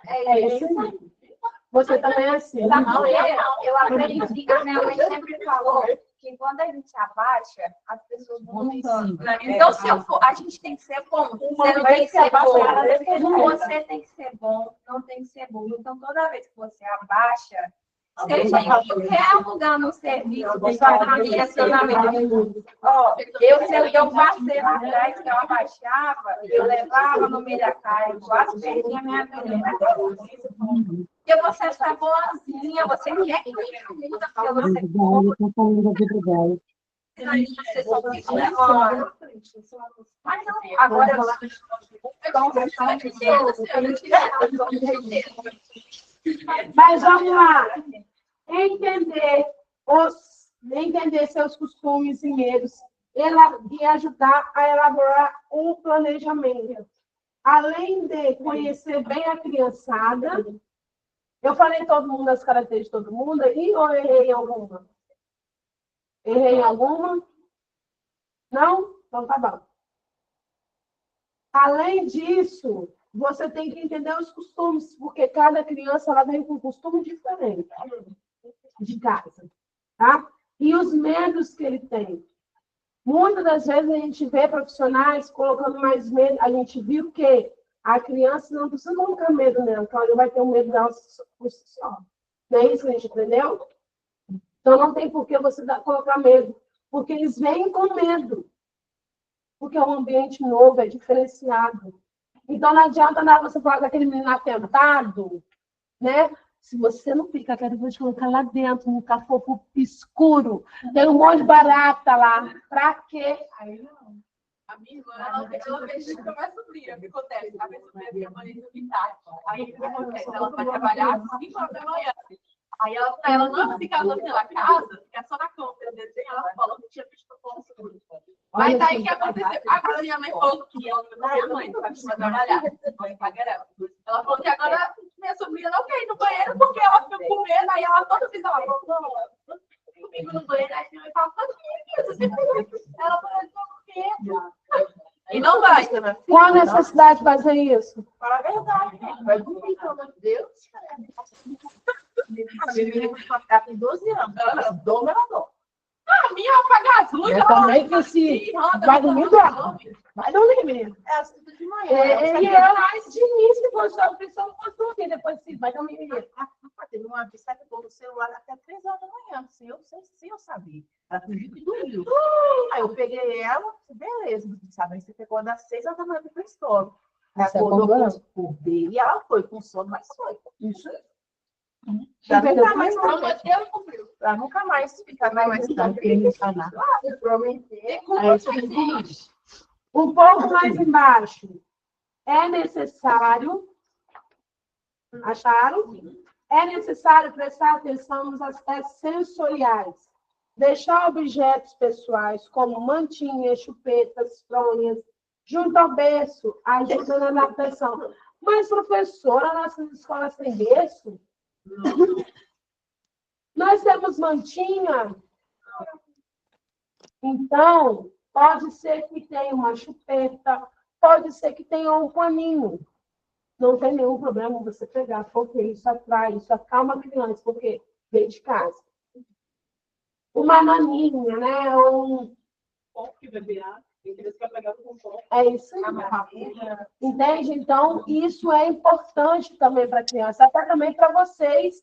É isso aí. Você também é assim. Não, eu aprendi, a minha mãe sempre falou que quando a gente abaixa, as pessoas vão mudando. Então, se eu for, a gente tem que ser bom. Você não tem que ser bom. Você tem que ser bom, não tem que ser bom. Então, toda vez que você abaixa, seja em qualquer lugar no serviço, no relacionamento. Ó, eu passei lá atrás, que eu abaixava, eu levava no meio da cara, eu quase perdi a minha vida. Porque você está boazinha, você quer que eu muda, porque você compra. Você só precisa agora. Mas não, agora eu Mas vamos lá. Entender seus costumes e medos e ajudar a elaborar um planejamento. Além de conhecer bem a criançada, eu falei todo mundo as características de todo mundo aí ou errei em alguma? Errei em alguma? Não? Então tá bom. Além disso, você tem que entender os costumes, porque cada criança ela vem com um costume diferente de casa, tá? E os medos que ele tem. Muitas das vezes a gente vê profissionais colocando mais medo, a gente viu que a criança não precisa colocar medo nela, então ele vai ter um medo dela por si só. Não é isso que a gente entendeu? Então não tem por que você colocar medo, porque eles vêm com medo. Porque é um ambiente novo, é diferenciado. Então, não adianta nada você falar com aquele menino atentado, né? Se você não fica, quero te colocar lá dentro, num cafofo escuro, tem um monte de barata lá. Pra quê? Aí não. A minha irmã, ela fez isso com a minha sobrinha. O que acontece? A minha sobrinha tem a mania de vomitar. Aí o que acontece? Ela vai trabalhar às 5 horas da manhã. Aí ela não fica na casa, fica só na cama, desenho, ela falou que tinha visto o seguro. Mas daí o que aconteceu? Agora minha mãe falou que ela não minha mãe vai precisar trabalhar. Ela falou que agora minha sobrinha não quer ir no banheiro porque ela ficou com medo, aí ela toda vez ela falou, comigo no banheiro, aí minha mãe fala, ela falou, eu tô com medo. E não vai, né? Qual a necessidade de fazer isso? Fala a verdade, vai dormir, pelo amor de Deus. A minha tem 12 anos. Doma, ela doma. A minha apaga as luzes. Eu também que se vai dormir, vai dormir mesmo. É às 5 de manhã. E ela mais de início, depois a pessoa não pode dormir, depois se vai dormir mesmo. Teve uma vez que pegou no celular até 3 horas da manhã, sem eu saber. Ela fingiu que dormiu. Aí eu peguei ela, beleza, sabe? Aí você pegou das 6 horas da manhã para a escola. Ela acordou por B e ela foi com sono, mas foi. Isso aí. Já nunca mais para nunca mais ficar mais um pouco mais embaixo. É necessário, acharam? É necessário prestar atenção nos aspectos sensoriais. Deixar objetos pessoais, como mantinhas, chupetas, fronhas, junto ao berço, ajuda na adaptação. Mas, professora, nossas escolas têm berço? Nós temos mantinha. Então, pode ser que tenha uma chupeta, pode ser que tenha um paninho. Não tem nenhum problema você pegar, porque isso atrai, isso acalma a criança, porque vem de casa. Uma naninha, né? É isso aí. Entende? Então, isso é importante também para a criança, até também para vocês,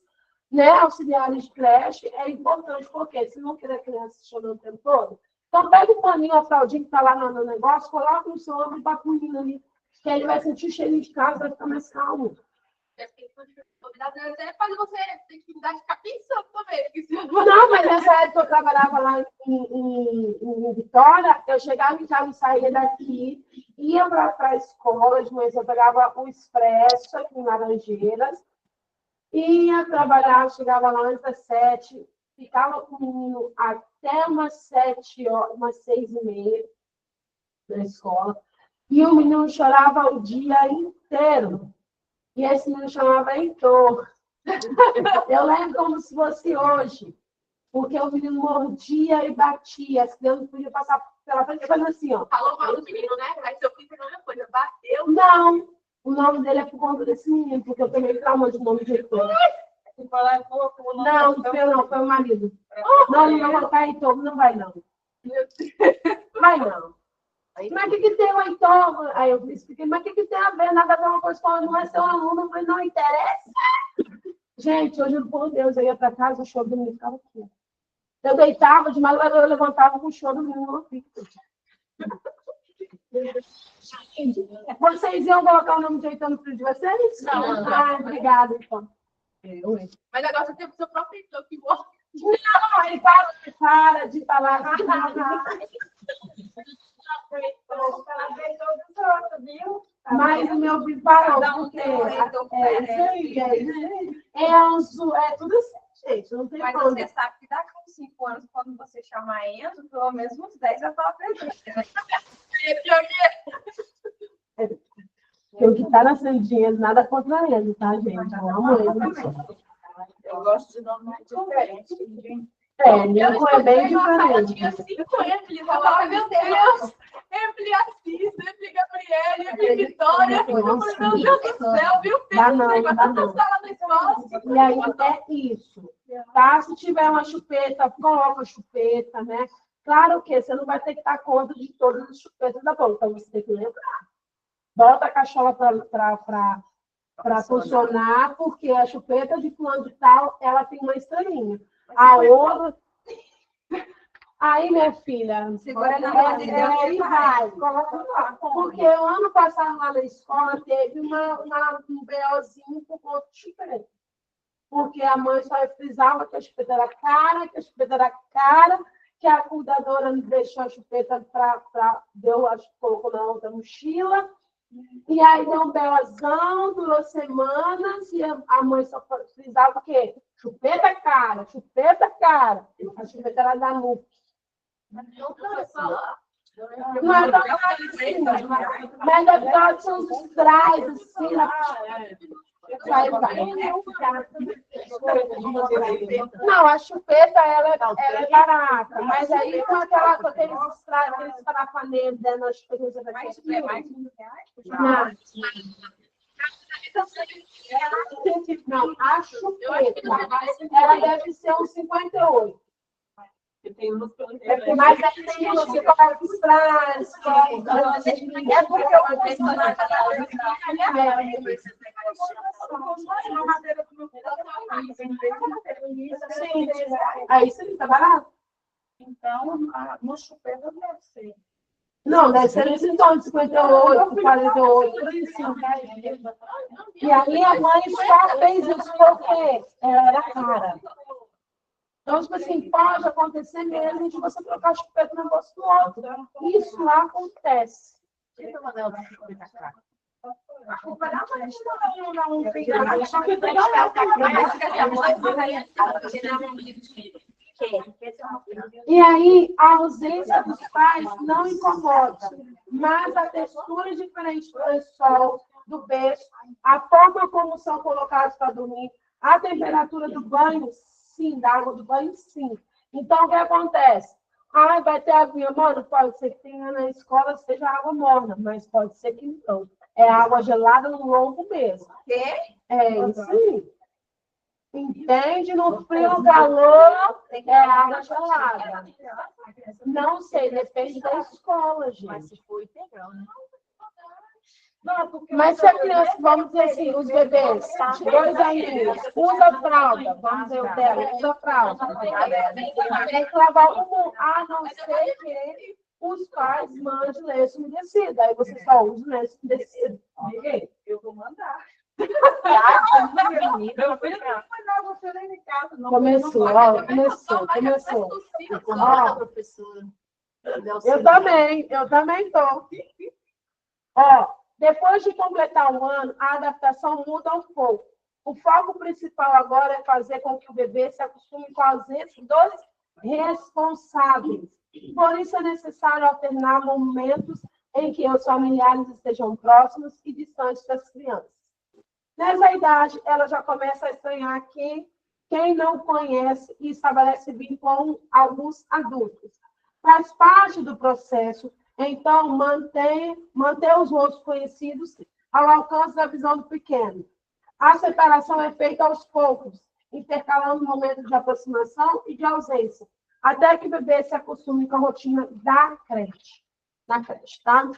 né, auxiliares de creche, é importante, porque se não quer a criança chorando o tempo todo, então pega o paninho, a fraldinha que está lá no negócio, coloca no seu ombro e bate o menino ali, que aí ele vai sentir o cheirinho de casa, vai ficar mais calmo. Fazer você tem que ficar pensando também. Não, mas nessa época eu trabalhava lá em Vitória, eu chegava em casa, saía daqui, ia para a escola, de manhã eu pegava o expresso aqui em Laranjeiras, ia trabalhar, chegava lá antes das 7, ficava com o menino até umas 7 horas, umas 6h30 na escola, e o menino chorava o dia inteiro. E esse menino chamava Heitor. Eu lembro como se fosse hoje, porque o menino mordia e batia, as crianças não podiam passar pela frente, fazendo assim, ó. Falou mal do menino, né? Aí seu filho fez a mesma coisa, bateu. Não, o nome dele é por conta desse menino, porque eu também trauma de nome de Heitor. Não, foi o marido. Não, não vai colocar Heitor, não vai não. Vai não. Mas o que tem o Heitor? Aí eu expliquei, mas o que tem a ver? Nada a ver uma coisa com a não é seu aluno, mas não interessa. Gente, hoje, por Deus, eu ia para casa, o choro do menino ficava aqui. Eu deitava de madrugada, eu levantava com o choro do menino no pico. Vocês iam colocar o nome de Heitor no filho de vocês? Não. Ah, obrigada, então. Mas agora você tem o seu próprio Heitor que morre. Não, ele para de falar. Mas o meu filho parou, porque é tudo assim, gente, não tem Mas como. você sabe que daqui a uns 5 anos, quando você chamar Enzo, pelo menos uns 10 vai falar presente, né? Eu que tá nascendo dinheiro, nada contra ele, tá, gente? Eu amo ele. Eu gosto de nome diferente. Meu é bem diferente. Tinha 5 Emily, eu falava, meu Deus, Emily Assis, Emily Gabriele, Emily Vitória. Eu falei, meu Deus do céu, viu? Dá não. Sala na escola. E aí é isso. Tá? Se tiver uma chupeta, coloca a chupeta, né? Claro que você não vai ter que dar conta de todas as chupetas da boca, então você tem que lembrar. Bota a cachola para funcionar, porque a chupeta de fulano de tal, ela tem uma estrelinha. A outra... Aí, minha filha, Segura na mão e vai, coloca lá. Porque o ano passado lá na escola teve um BOzinho por conta de chupeta. Porque a mãe só frisava que a chupeta era cara, que a cuidadora não deixou a chupeta deu, acho que colocou na outra mochila. E aí deu um belazão, durou semanas, e a mãe só frisava o quê? Chupeta cara. A chupeta era da NUC. Não é tão assim, mas é verdade, são os trás, assim, vai. Não, a chupeta, ela é barata, mas aí com aqueles parafaneiros dentro da chupeta, você vai ter Não, a chupeta, ela deve ser uns 58. Mas aí tem você coloca os trás, é porque eu vou ensinar aí você está barato? Então, no chupeta deve ser. Não, deve ser nesse tom de 58, 48, por isso. E aí a mãe só fez isso porque ela era cara. Então, tipo assim, pode acontecer mesmo de você trocar chupeta no negócio do outro. Isso lá acontece. Deixa eu mandar uma chupeta cara. E aí, a ausência dos pais não incomoda, mas a textura diferente do lençol, do berço, a forma como são colocados para dormir, a temperatura do banho, sim, da água do banho, sim. Então, o que acontece? Vai ter aguinha morna? Pode ser que tenha na escola, seja água morna, mas pode ser que não. É água gelada no lombo mesmo. É isso aí. Entende? No frio, no calor, é água gelada. Não sei, depende da escola, gente. Mas se for integral, né? Mas se a criança, vamos dizer assim, os bebês, 2 aninhos, usa fralda, vamos dizer o dela, usa fralda. Tem que lavar o mundo, a não ser que os pais mandem lenço umedecido. Aí você só usa o lenço umedecido. Eu vou mandar. Meu filho não foi dar você nem em casa, não. Começou. Ó, professora. Eu também tô. Ó, depois de completar um ano, a adaptação muda um pouco. O foco principal agora é fazer com que o bebê se acostume com a ausência dos responsáveis. Por isso é necessário alternar momentos em que os familiares estejam próximos e distantes das crianças. Nessa idade, ela já começa a estranhar quem não conhece e estabelece vínculo com alguns adultos. Faz parte do processo, então, manter os rostos conhecidos ao alcance da visão do pequeno. A separação é feita aos poucos, intercalando momentos de aproximação e de ausência, até que o bebê se acostume com a rotina da creche. Tá?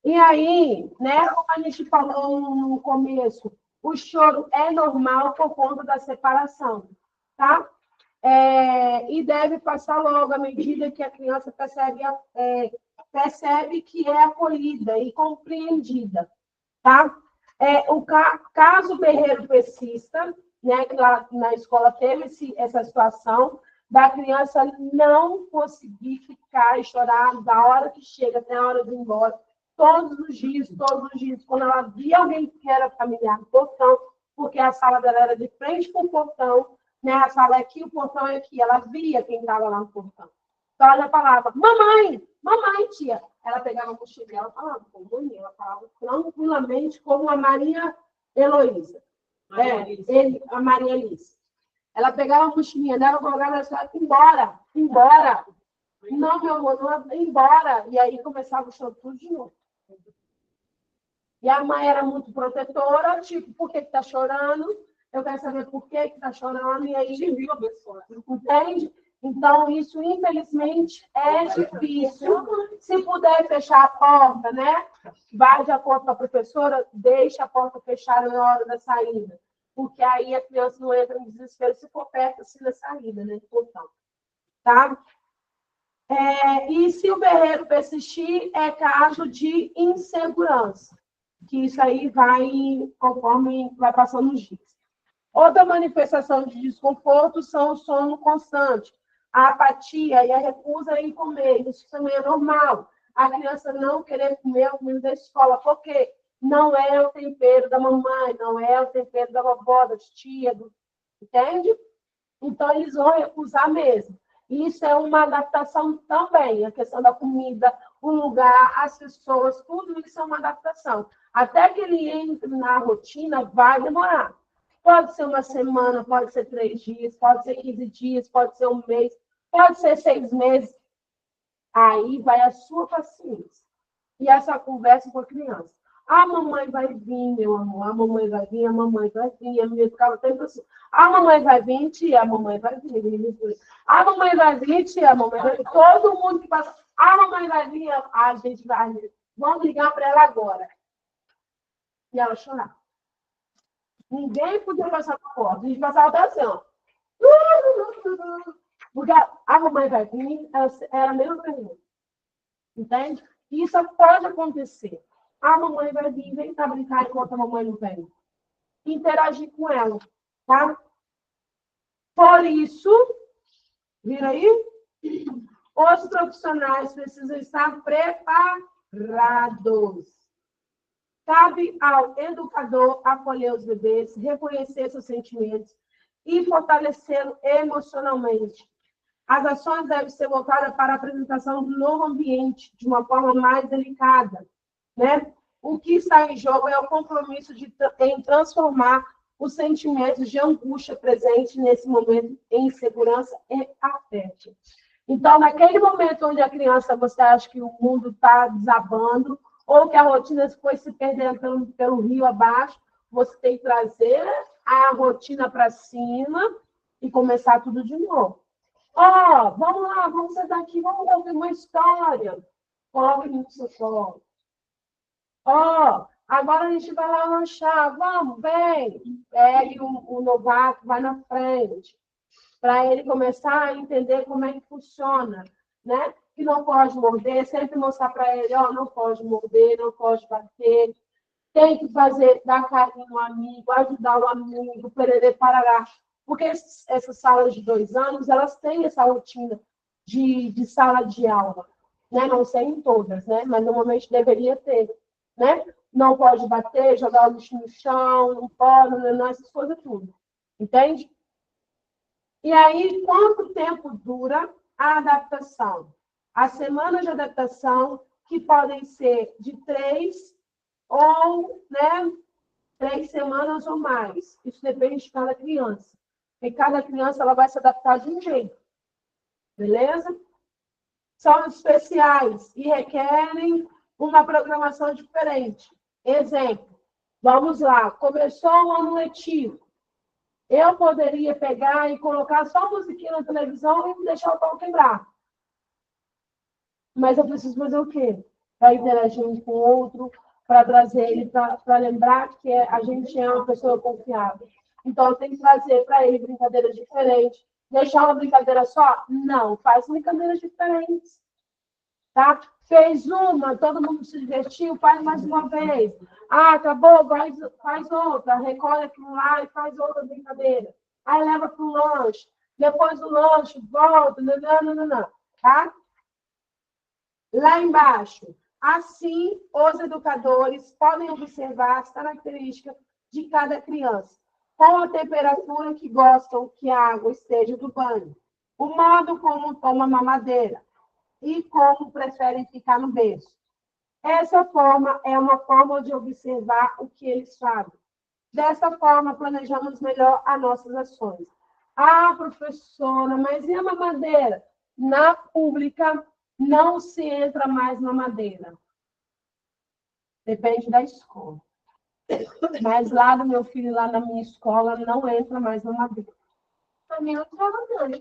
E aí, né, como a gente falou no começo, o choro é normal por conta da separação, tá? E deve passar logo à medida que a criança percebe que é acolhida e compreendida, tá? Caso o berreiro persista, né, que lá na escola teve essa situação, da criança não conseguir ficar e chorar da hora que chega até a hora de ir embora, todos os dias, quando ela via alguém que era familiar no portão, porque a sala dela era de frente para o portão, né? A sala é aqui, o portão é aqui, ela via quem estava lá no portão. Então ela falava, mamãe, tia. Ela pegava a mochila e ela falava, ela falava tranquilamente como a Maria Heloísa. A Maria Elisa. Ela pegava a mochilinha dela, colocava ela embora. Não, meu amor, não, embora. E aí começava o choro tudo de novo. E a mãe era muito protetora, tipo, por que está chorando? Eu quero saber por que está chorando. E aí, entende? Então, isso, infelizmente, é difícil. Se puder fechar a porta, né? Vai de acordo com a professora, deixa a porta fechada na hora da saída. Porque aí a criança não entra em desespero se for perto assim da saída, né? Do portão. Tá? E se o berreiro persistir, é caso de insegurança. Que isso aí vai, conforme vai passando os dias. Outra manifestação de desconforto são o sono constante, a apatia e a recusa em comer. Isso também é normal. A criança não querer comer a comida da escola, porque não é o tempero da mamãe, não é o tempero da vovó, da tia, entende? Então, eles vão recusar mesmo. Isso é uma adaptação também, a questão da comida, o lugar, as pessoas, tudo isso é uma adaptação. Até que ele entre na rotina, vai demorar. Pode ser uma semana, pode ser 3 dias, pode ser 15 dias, pode ser um mês, pode ser 6 meses. Aí vai a sua paciência. E essa conversa com a criança. A mamãe vai vir, meu amor, a mamãe vai vir, a mamãe vai vir. A minha ficava sempre assim. A mamãe vai vir, tia, a mamãe vai vir. A mamãe vai vir, tia, a mamãe vai vir. Todo mundo que passa, a mamãe vai vir, a gente vai vir. Vamos ligar para ela agora. E ela chorava. Ninguém podia passar por porta. A gente passava até assim, ó. Porque a mamãe vai vir, era a mesma pergunta. Entende? Isso pode acontecer. A mamãe vai vir, vem cá brincar enquanto a mamãe não vem. Interagir com ela, tá? Por isso, vira aí? Os profissionais precisam estar preparados. Cabe ao educador acolher os bebês, reconhecer seus sentimentos e fortalecê-los emocionalmente. As ações devem ser voltadas para a apresentação do novo ambiente de uma forma mais delicada, né? O que está em jogo é o compromisso em transformar os sentimentos de angústia presentes nesse momento em segurança e afeto. Então, naquele momento onde a criança, você acha que o mundo está desabando, ou que a rotina foi se perdendo pelo rio abaixo, você tem que trazer a rotina para cima e começar tudo de novo. Vamos lá, vamos sentar aqui, vamos ouvir uma história. Coloque no seu colo. Agora a gente vai lá lanchar, vamos, vem. Pegue o novato, vai na frente, para ele começar a entender como é que funciona. né? Que não pode morder, sempre mostrar para ele, ó, não pode morder, não pode bater, tem que fazer, dar carinho no amigo, ajudar o amigo, pererê, parará. Porque essas salas de 2 anos, elas têm essa rotina de sala de aula, né? Não sei em todas, né? Mas normalmente deveria ter, né? Não pode bater, jogar o lixo no chão, não pode, não, essas coisas tudo. Entende? E aí, quanto tempo dura a adaptação? As semanas de adaptação, que podem ser de 3 ou, né, 3 semanas ou mais. Isso depende de cada criança. E cada criança ela vai se adaptar de um jeito. Beleza? São especiais e requerem uma programação diferente. Exemplo, vamos lá, começou o ano letivo. Eu poderia pegar e colocar só musiquinha na televisão e deixar o pau quebrar. Mas eu preciso fazer o quê? Para interagir um com o outro, para trazer ele, para lembrar que a gente é uma pessoa confiável. Então, eu tenho que trazer para ele brincadeiras diferentes. Deixar uma brincadeira só? Não, faz brincadeiras diferentes. Tá? Fez uma, todo mundo se divertiu, faz mais uma vez. Ah, acabou, faz outra. Recolhe aquilo lá e faz outra brincadeira. Aí leva para o lanche. Depois do lanche, volta. Não, tá? Lá embaixo. Assim, os educadores podem observar as características de cada criança, com a temperatura que gostam que a água esteja do banho, o modo como toma mamadeira e como preferem ficar no berço. Essa forma é uma forma de observar o que eles fazem. Dessa forma, planejamos melhor as nossas ações. Ah, professora, mas e a mamadeira? Na pública, não se entra mais na mamadeira. Depende da escola. Mas lá do meu filho, lá na minha escola, não entra mais na mamadeira.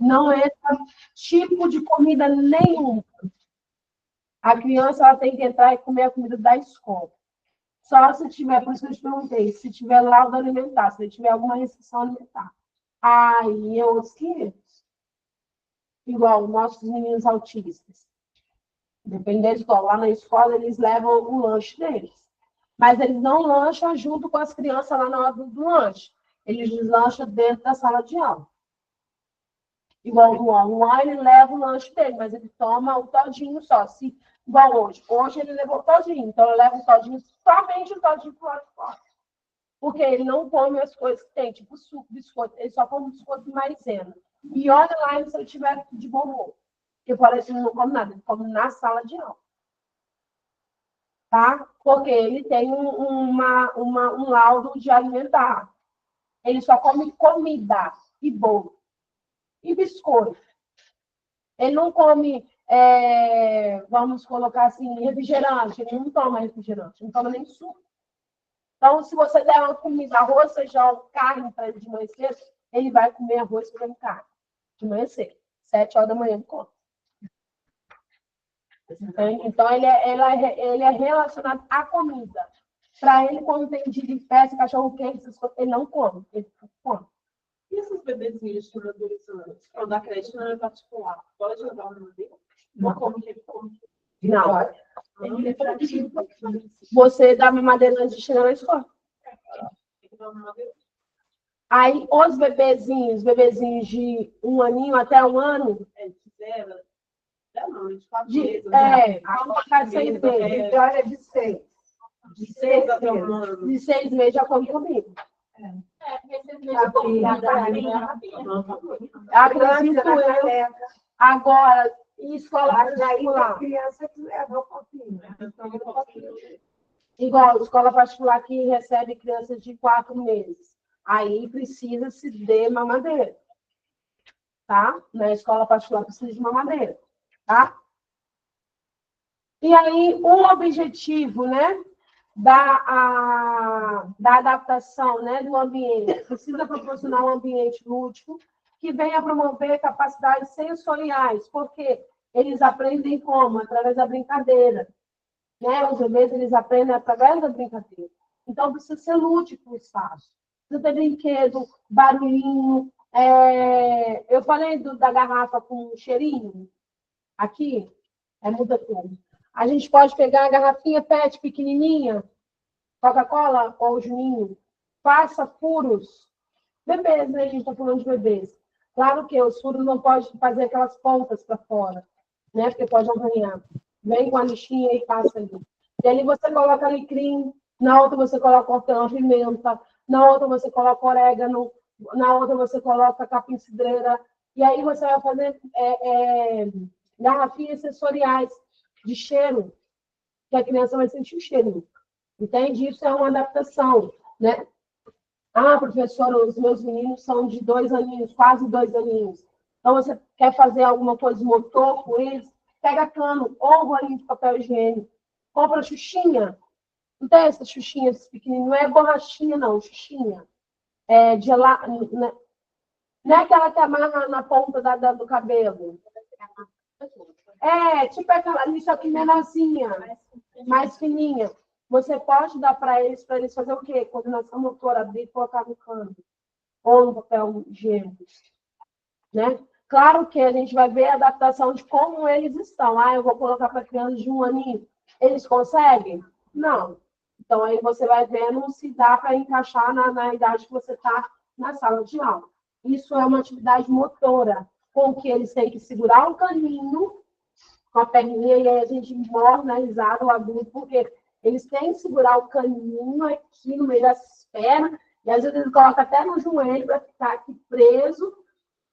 Não entra tipo de comida nenhuma. A criança ela tem que entrar e comer a comida da escola. Só se tiver, por isso que eu te perguntei, se tiver laudo alimentar, se tiver alguma restrição alimentar. Aí é outros 500. Igual nossos meninos autistas. Depende da escola. Lá na escola, eles levam o lanche deles. Mas eles não lancham junto com as crianças lá na hora do lanche. Eles lancham dentro da sala de aula. Igual o Luan. O Luan, ele leva o lanche dele, mas ele toma o todinho só. Igual hoje. Hoje ele levou o todinho. Então, ele leva o todinho, somente o todinho para o lado de fora. Porque ele não come as coisas que tem, tipo suco, biscoito. Ele só come biscoito de maisena. E olha lá se ele tiver de bom humor. Porque parece que ele não come nada. Ele come na sala de aula. Tá? Porque ele tem um laudo de alimentar. Ele só come comida e bolo. E biscoito. Ele não come, vamos colocar assim, refrigerante. Ele não toma refrigerante, não toma nem suco. Então, se você der uma comida, arroz, feijão, carne para ele de manhã cedo, ele vai comer arroz, feijão, carne. De manhã cedo. 7 horas da manhã ele come. Então, ele é relacionado à comida. Para ele, quando tem dia de festa, cachorro quente, ele não come. Ele come. E esses bebezinhos de 2 anos, para dar crédito não é particular, pode levar uma madeira? Ou como que ele come? Não. Você dá mamadeira antes de chegar na escola. Aí, os bebezinhos de 1 aninho até 1 ano. A 6 meses. Olha, de 6. De 6 até 1 ano. De 6 meses já come comigo. Agora, em escola particular. Criança que leva um pouquinho. Igual, escola particular que recebe crianças de 4 meses. Aí precisa se de mamadeira. Tá? Na escola particular precisa de mamadeira. Tá? E aí, o objetivo, né? Da adaptação, né, do ambiente. Precisa proporcionar um ambiente lúdico que venha promover capacidades sensoriais, porque eles aprendem como? Através da brincadeira. Né? Os bebês, eles aprendem através da brincadeira. Então, precisa ser lúdico o espaço. Precisa ter brinquedo, barulhinho. Eu falei da garrafa com cheirinho. Aqui, muda tudo. A gente pode pegar a garrafinha PET pequenininha, Coca-Cola ou Juninho, faça furos. Bebês, né? A gente está falando de bebês. Claro que os furos não pode fazer aquelas pontas para fora, né? Porque pode arranhar. Vem com a lixinha e passa ali. E ali você coloca alecrim, na outra você coloca hortelã-pimenta, na outra você coloca orégano, na outra você coloca capim-cidreira. E aí você vai fazer garrafinhas sensoriais de cheiro, que a criança vai sentir o cheiro. Entende? Isso é uma adaptação, né? Ah, professora, os meus meninos são de 2 aninhos, quase 2 aninhos. Então, você quer fazer alguma coisa motor com eles? Pega cano ou rolinho de papel higiênico. Compra xuxinha. Não tem essa xuxinha pequenininha? Não é borrachinha, não. Xuxinha. Não é aquela que amarra na ponta do cabelo. Tipo aquela ali, só que menorzinha, mais fininha. Você pode dar para eles fazer o quê? Coordenação motora, abrir e colocar no cano. Ou no papel higiênico. Né? Claro que a gente vai ver a adaptação de como eles estão. Eu vou colocar para crianças de 1 aninho. Eles conseguem? Não. Então, aí você vai vendo se dá para encaixar na idade que você está na sala de aula. Isso é uma atividade motora, com que eles têm que segurar o caninho com a perninha, e aí a gente morna o adulto, porque eles têm que segurar o caninho aqui no meio das pernas, e às vezes eles colocam até no joelho para ficar aqui preso,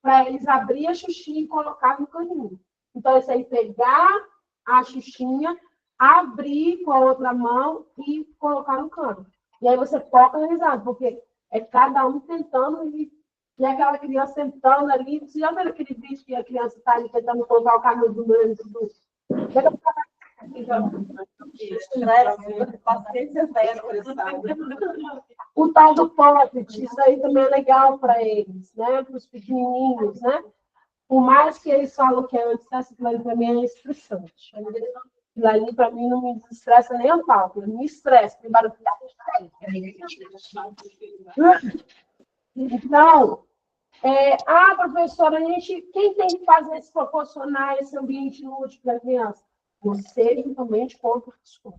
para eles abrir a xuxinha e colocar no caninho. Então, isso aí, pegar a xuxinha, abrir com a outra mão e colocar no cano. E aí você foca na risada, porque é cada um tentando e aquela criança sentando ali. Você já viu aquele vídeo que a criança está ali tentando colocar o cabelo do meio do... O tal do pocket, isso aí também é legal para eles, né? Para os pequenininhos, né? Por mais que eles falam que é anti-estresse, aquilo ali para mim é estressante. Aquilo ali para mim não me desestressa nem a pau, me estressa. Então, professora, quem tem que fazer esse proporcionar esse ambiente lúdico para a criança? Você, juntamente com o professor.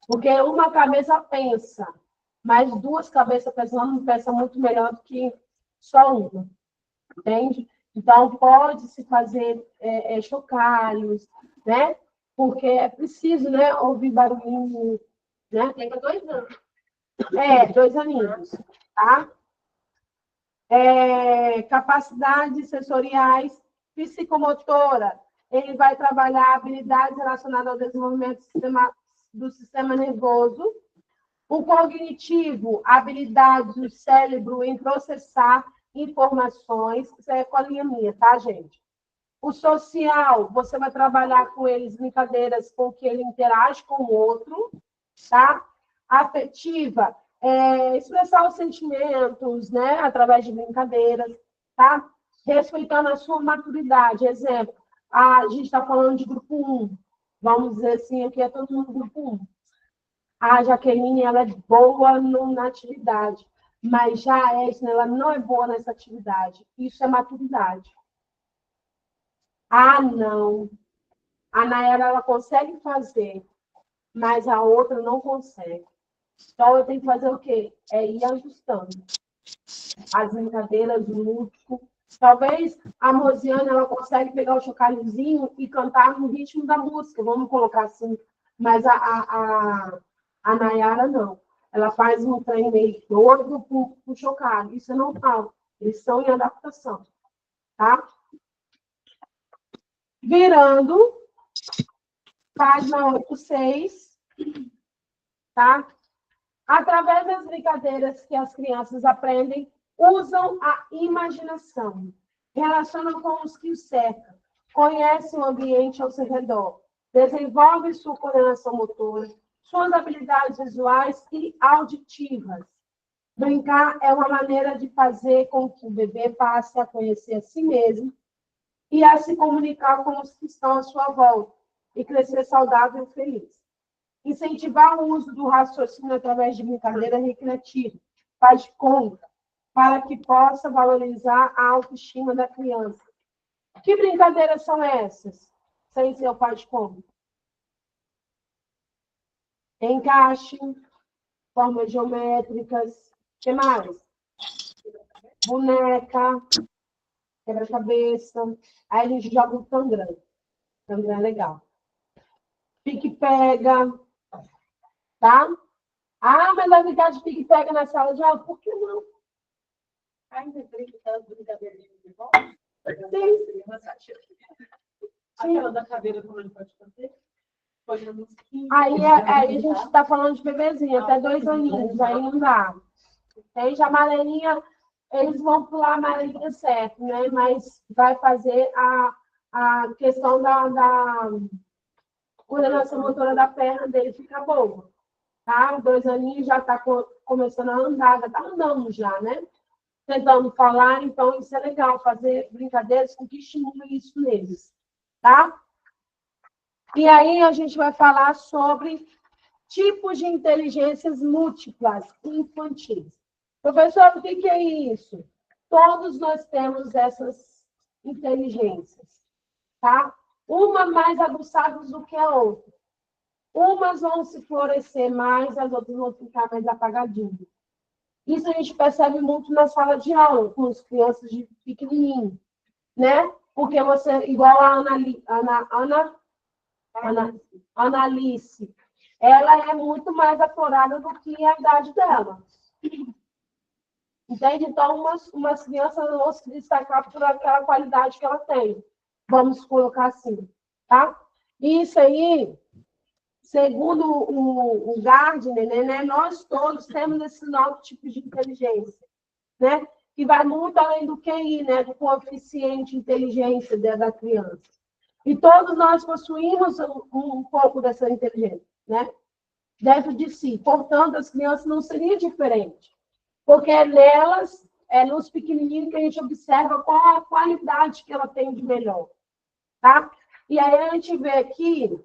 Porque uma cabeça pensa, mas 2 cabeças pensando pensa muito melhor do que só uma. Entende? Então, pode-se fazer chocalhos, né? Porque é preciso, né, ouvir barulhinho, né? Tem 2 anos. 2 aninhos, tá? Capacidades sensoriais, psicomotora. Ele vai trabalhar habilidades relacionadas ao desenvolvimento do sistema nervoso. O cognitivo, habilidade do cérebro em processar informações. Isso é colinha minha, tá, gente? O social, você vai trabalhar com eles brincadeiras com que ele interage com o outro, tá? Afetiva, expressar os sentimentos, né? Através de brincadeiras, tá? Respeitando a sua maturidade. Exemplo, a gente está falando de grupo 1. Vamos dizer assim, aqui é todo mundo grupo 1. A Jaqueline, ela é boa na atividade, mas já a Edna, ela não é boa nessa atividade. Isso é maturidade. Não. A Nayara, ela consegue fazer, mas a outra não consegue. Então, eu tenho que fazer o quê? Ir ajustando as brincadeiras, o lúdico. Talvez a Rosiane, ela consegue pegar o chocalhozinho e cantar no ritmo da música, vamos colocar assim. Mas a Nayara, não. Ela faz um trem meio doido com o chocalho. Isso eu não falo. Eles estão em adaptação. Tá? Virando, página 86, tá? Através das brincadeiras que as crianças aprendem, usam a imaginação, relacionam com os que os cercam, conhecem o ambiente ao seu redor, desenvolvem sua coordenação motora, suas habilidades visuais e auditivas. Brincar é uma maneira de fazer com que o bebê passe a conhecer a si mesmo e a se comunicar com os que estão à sua volta e crescer saudável e feliz. Incentivar o uso do raciocínio através de brincadeira recreativa, faz de conta, para que possa valorizar a autoestima da criança. Que brincadeiras são essas? Sem ser o pai de conta. Encaixe, formas geométricas. O que mais? Boneca, quebra-cabeça. Aí a gente joga o tangram. Tangram é legal. Pique-pega, tá? Ah, mas vai brincar de pique-pega na sala de aula? Por que não? Ainda brinca das brincadeirinhas de volta? Sim. Aquela da cadeira, como ele pode fazer? Pode na musiquinha. Aí a gente está falando de bebezinho, até 2 aninhos, aí não dá. Entende? A amarelinha, eles vão pular a amarelinha certo, né? Mas vai fazer a questão da coordenação motora da perna dele ficar boa. Tá? 2 aninhos já está começando a andar, já está andando já, né? Tentando falar, então isso é legal, fazer brincadeiras com que estimule isso neles, tá? E aí a gente vai falar sobre tipos de inteligências múltiplas infantis. Professor, o que é isso? Todos nós temos essas inteligências, tá? Uma mais aguçadas do que a outra. Umas vão se florescer mais, as outras vão ficar mais apagadinhas. Isso a gente percebe muito na sala de aula, com as crianças de pequenininho, né? Porque você, igual a Analice, ela é muito mais aflorada do que a idade dela. Entende? Então, umas crianças vão se destacar por aquela qualidade que ela tem. Vamos colocar assim, tá? Isso aí, segundo o Gardner, né, nós todos temos esses 9 tipos de inteligência, né? Que vai muito além do QI, né? Do coeficiente de inteligência da criança. E todos nós possuímos um pouco dessa inteligência, né? Dentro de si. Portanto, as crianças não seriam diferentes. Porque é nelas, é nos pequenininhos que a gente observa qual a qualidade que ela tem de melhor, tá? E aí a gente vê aqui,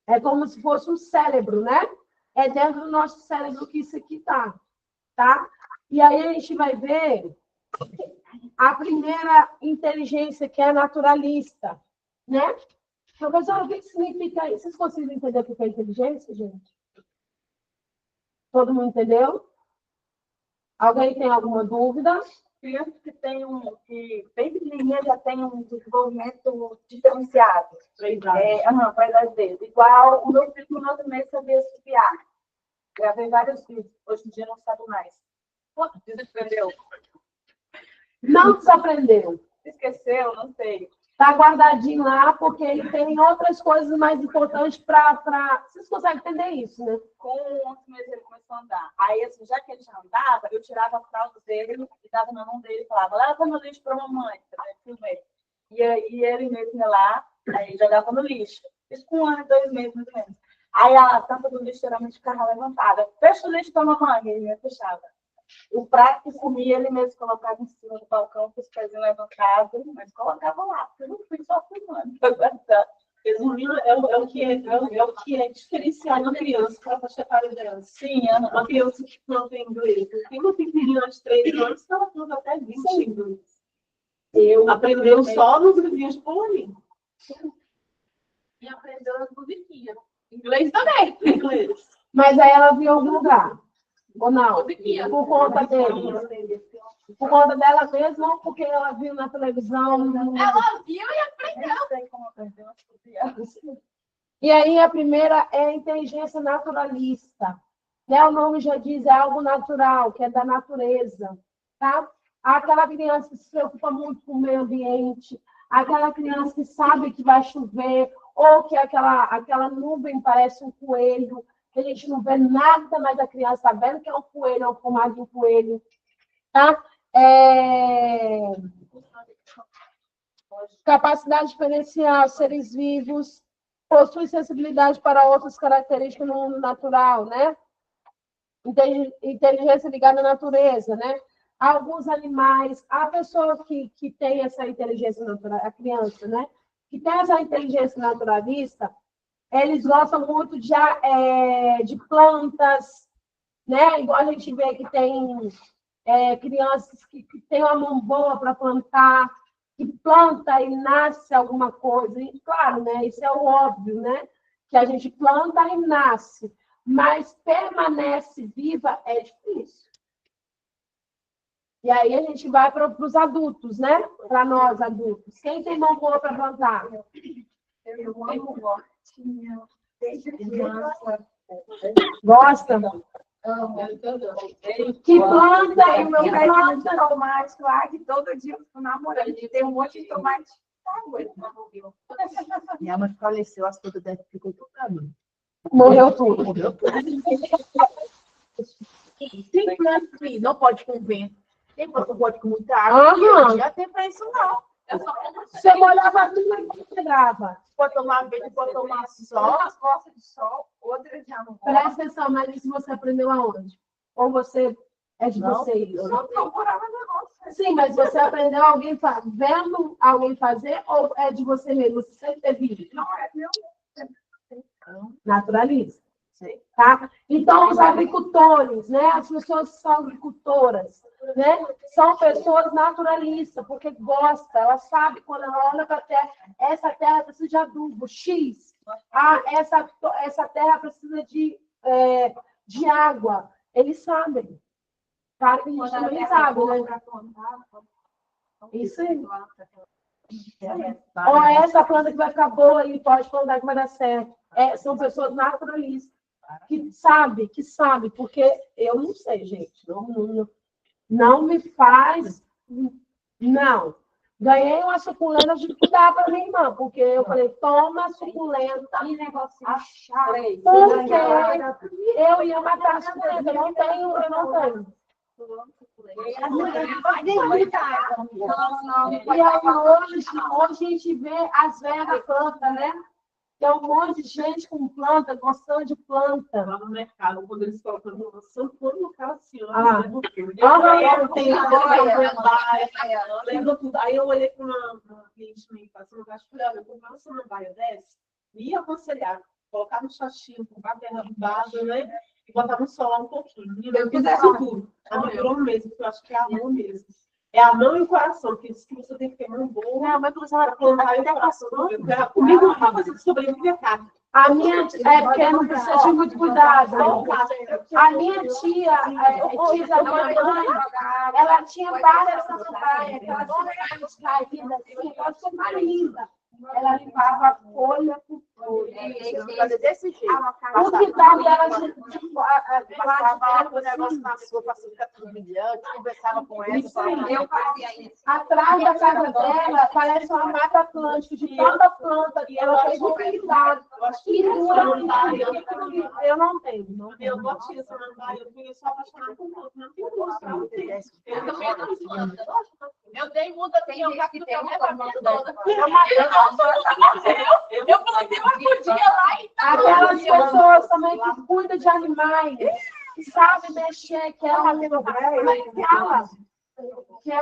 é como se fosse um cérebro, né? É dentro do nosso cérebro que isso aqui tá? E aí a gente vai ver a primeira inteligência, que é a naturalista, né? Professor, o que significa isso? Vocês conseguem entender o que é inteligência, gente? Todo mundo entendeu? Alguém tem alguma dúvida? Crianças que que bem pequenininha já tem um desenvolvimento diferenciado. Para a idade deles. Igual o meu filho com 9 meses sabia subiar. Gravei vários vídeos. Hoje em dia não sabe mais. Desaprendeu. Não desaprendeu. Esqueceu, não sei. Está guardadinho lá, porque ele tem outras coisas mais importantes para... Vocês conseguem entender isso, né? Com 11 meses ele começou a andar. Aí, assim, já que ele já andava, eu tirava a fralda dele e dava na mão dele e falava, leva no lixo para a mamãe. E aí ele mesmo ia lá, aí jogava no lixo. Isso com 1 ano e 2 meses, mais ou menos. Aí a tampa do lixo geralmente ficava levantada. Fecha o lixo para a mamãe, e ele me fechava. O prato que comia, ele mesmo colocava em cima do balcão, com os pezinhos levantados, mas colocava lá, porque eu não fui só filmando. Resumindo, é o que é diferenciar uma criança para a faixa etária dela. Sim, uma criança que não tem inglês. Tem uma pequenininha de 3 anos que ela fala até 20 inglês. Aprendeu só nos livrinhos de Paulinho. E aprendeu as musiquinhas. Inglês também. Inglês. Mas aí ela viu em algum lugar. Ou não? Por conta dele. Por conta dela mesma ou porque ela viu na televisão? Ela viu e aprendeu. não sei como aprendeu. E aí a primeira é a inteligência naturalista. Né? O nome já diz, é algo natural, que é da natureza. Tá? Aquela criança que se preocupa muito com o meio ambiente, aquela criança que sabe que vai chover, ou que aquela nuvem parece um coelho, que a gente não vê nada, mas a criança está vendo que é um coelho, é um formato de um coelho. Tá? Capacidade diferencial, seres vivos, possui sensibilidade para outras características no mundo natural, né? Inteligência ligada à natureza, né? Alguns animais, a pessoa que tem essa inteligência natural, a criança, né? Que tem essa inteligência naturalista, eles gostam muito de plantas, né? Igual a gente vê que tem crianças que têm uma mão boa para plantar, que planta e nasce alguma coisa. E, claro, né? Isso é o óbvio, né? Que a gente planta e nasce, mas permanece viva é difícil. E aí a gente vai para os adultos, né? Para nós adultos. Quem tem mão boa para plantar? Eu amo hortinha. Desde criança. Gosta? Que planta Tem e o meu que pé de planta. tomate lá, que todo dia eu fico namorando. Tem um monte de tomate. Minha mãe faleceu, as frutas dela ficou tudo pra mim. Morreu tudo. Tem planta que não pode com vento. Tem planta que pode com muita água. Aham. Já tem pra isso, não. Você molhava tudo e não pegava. Pode tomar vento, pode tomar sol. Umas gostam de sol, outras já não gostam. Presta atenção, mas isso você aprendeu aonde? Ou você é de Não, vocês? eu não Procurava negócio. Sim, mas você aprendeu vendo alguém fazer ou é de você mesmo? Você sempre teve isso? Não é meu. Naturalista. sei. Tá? Então, os agricultores, né? As pessoas que são agricultoras, né? São pessoas naturalistas, porque gostam, ela sabe quando ela olha para a terra, essa terra precisa de adubo, X. Ah, essa terra precisa de água. Eles sabem. Claro que a gente também sabe, né? Isso aí. Ou é essa planta que vai ficar boa e pode plantar que vai dar certo. São pessoas naturalistas. Que sabe, porque eu não sei, gente. Não me faz. Não. Ganhei uma suculenta de que dá para minha irmã, porque eu falei, toma a suculenta. Que negócio Porque eu ia matar a suculenta. Eu não tenho. E aí hoje a gente vê as velhas plantas, né? Tem um monte de gente com planta, gostando de planta. Lá no mercado, quando eles colocam no sanfona, no caso assim, Ah. lembro tudo. Aí eu olhei para uma cliente minha passando, acho que eu comprar uma samambaia dessa, e ia aconselhar, colocar no chatinho, colocar a terra do vaso, né? E botar no sol um pouquinho. E eu fiz isso tudo. Ela durou um mês, porque eu acho que é a mão mesmo. É a mão e o coração, porque diz que você tem que ter mão boa. Não, mas você vai Plantar e o coração. Comigo não é coisa de sobreviver, cara. A minha porque não precisa de muito cuidado. A minha tia, tia da minha mãe, ela tinha várias samambaias, aquelas samambaias caídas, assim, ela super linda. Ela limpava a folha por folha. fazer desse jeito. O quintal dela de Passava o negócio na sua, para ficar tudo brilhante, conversava com ela. Eu fazia isso. atrás da casa dela parece uma mata atlântica de tanta planta que ela fez um cuidado. E dura eu não tenho. Eu botinha samambaia, eu sou apaixonada por planta. Não tem gosto. Eu dei muda, tem um gato que tem uma família toda. Eu plantei uma mudinha lá e Aquelas pessoas também que cuidam de animais, que sabem mexer, que é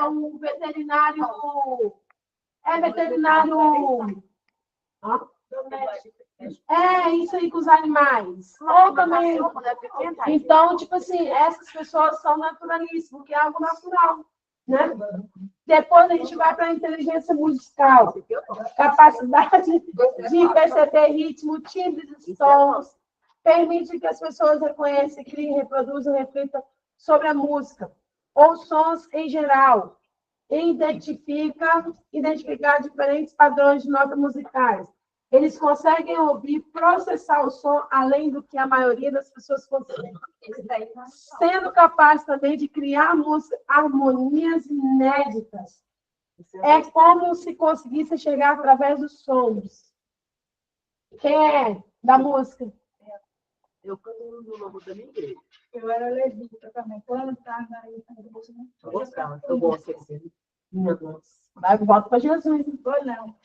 um veterinário. É veterinário. É isso aí com os animais. Ou também. Então, tipo assim, essas pessoas são naturalistas, porque é algo natural. Né? Depois a gente vai para a inteligência musical, capacidade de perceber ritmo, timbres e sons, permite que as pessoas reconheçam, criem, reproduzam, reflitam sobre a música, ou sons em geral, identificar diferentes padrões de notas musicais. Eles conseguem ouvir, processar o som além do que a maioria das pessoas consegue. Sendo capaz também de criar harmonias inéditas. É como se conseguisse chegar através dos sons. Quem é da música? Eu canto no logo da minha igreja. eu era levita também. Plantava aí. Eu gostava, eu gosto assim. Vai, volta para Jesus. Foi não.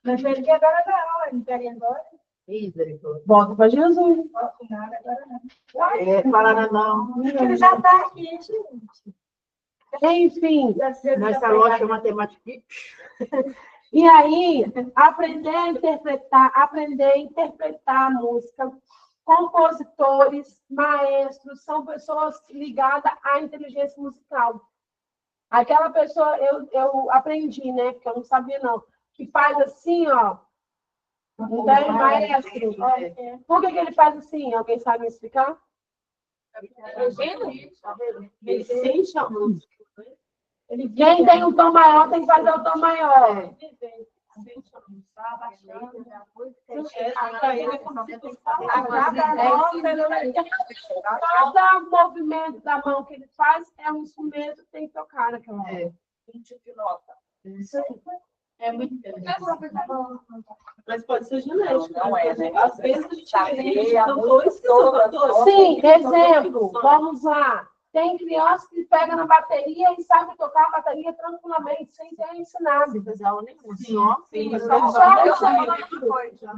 Mas ele que agora não, ele queria agora. Misericórdia. Volta para Jesus. Não posso nada, agora não. Falaram não. Ele já está aqui, gente. Enfim, Nessa loja matemática. e aí, aprender a interpretar a música. Compositores, maestros, são pessoas ligadas à inteligência musical. Aquela pessoa, eu aprendi, né? Porque eu não sabia, não. Que faz assim, ó. Então, maestro. Por que ele faz assim? Alguém sabe me explicar? Ele sente a música. Quem tem um tom maior tem que fazer o tom maior. Cada movimento da mão que ele faz é um instrumento que tem que tocar naquela hora. Um tipo de nota. É muito interessante. Mas pode ser genético. Não é, né? Às vezes a gente são dois cantores. Sim, exemplo, vamos lá. Tem criança que pega na bateria e sabe tocar a bateria tranquilamente, sem ter ensinado.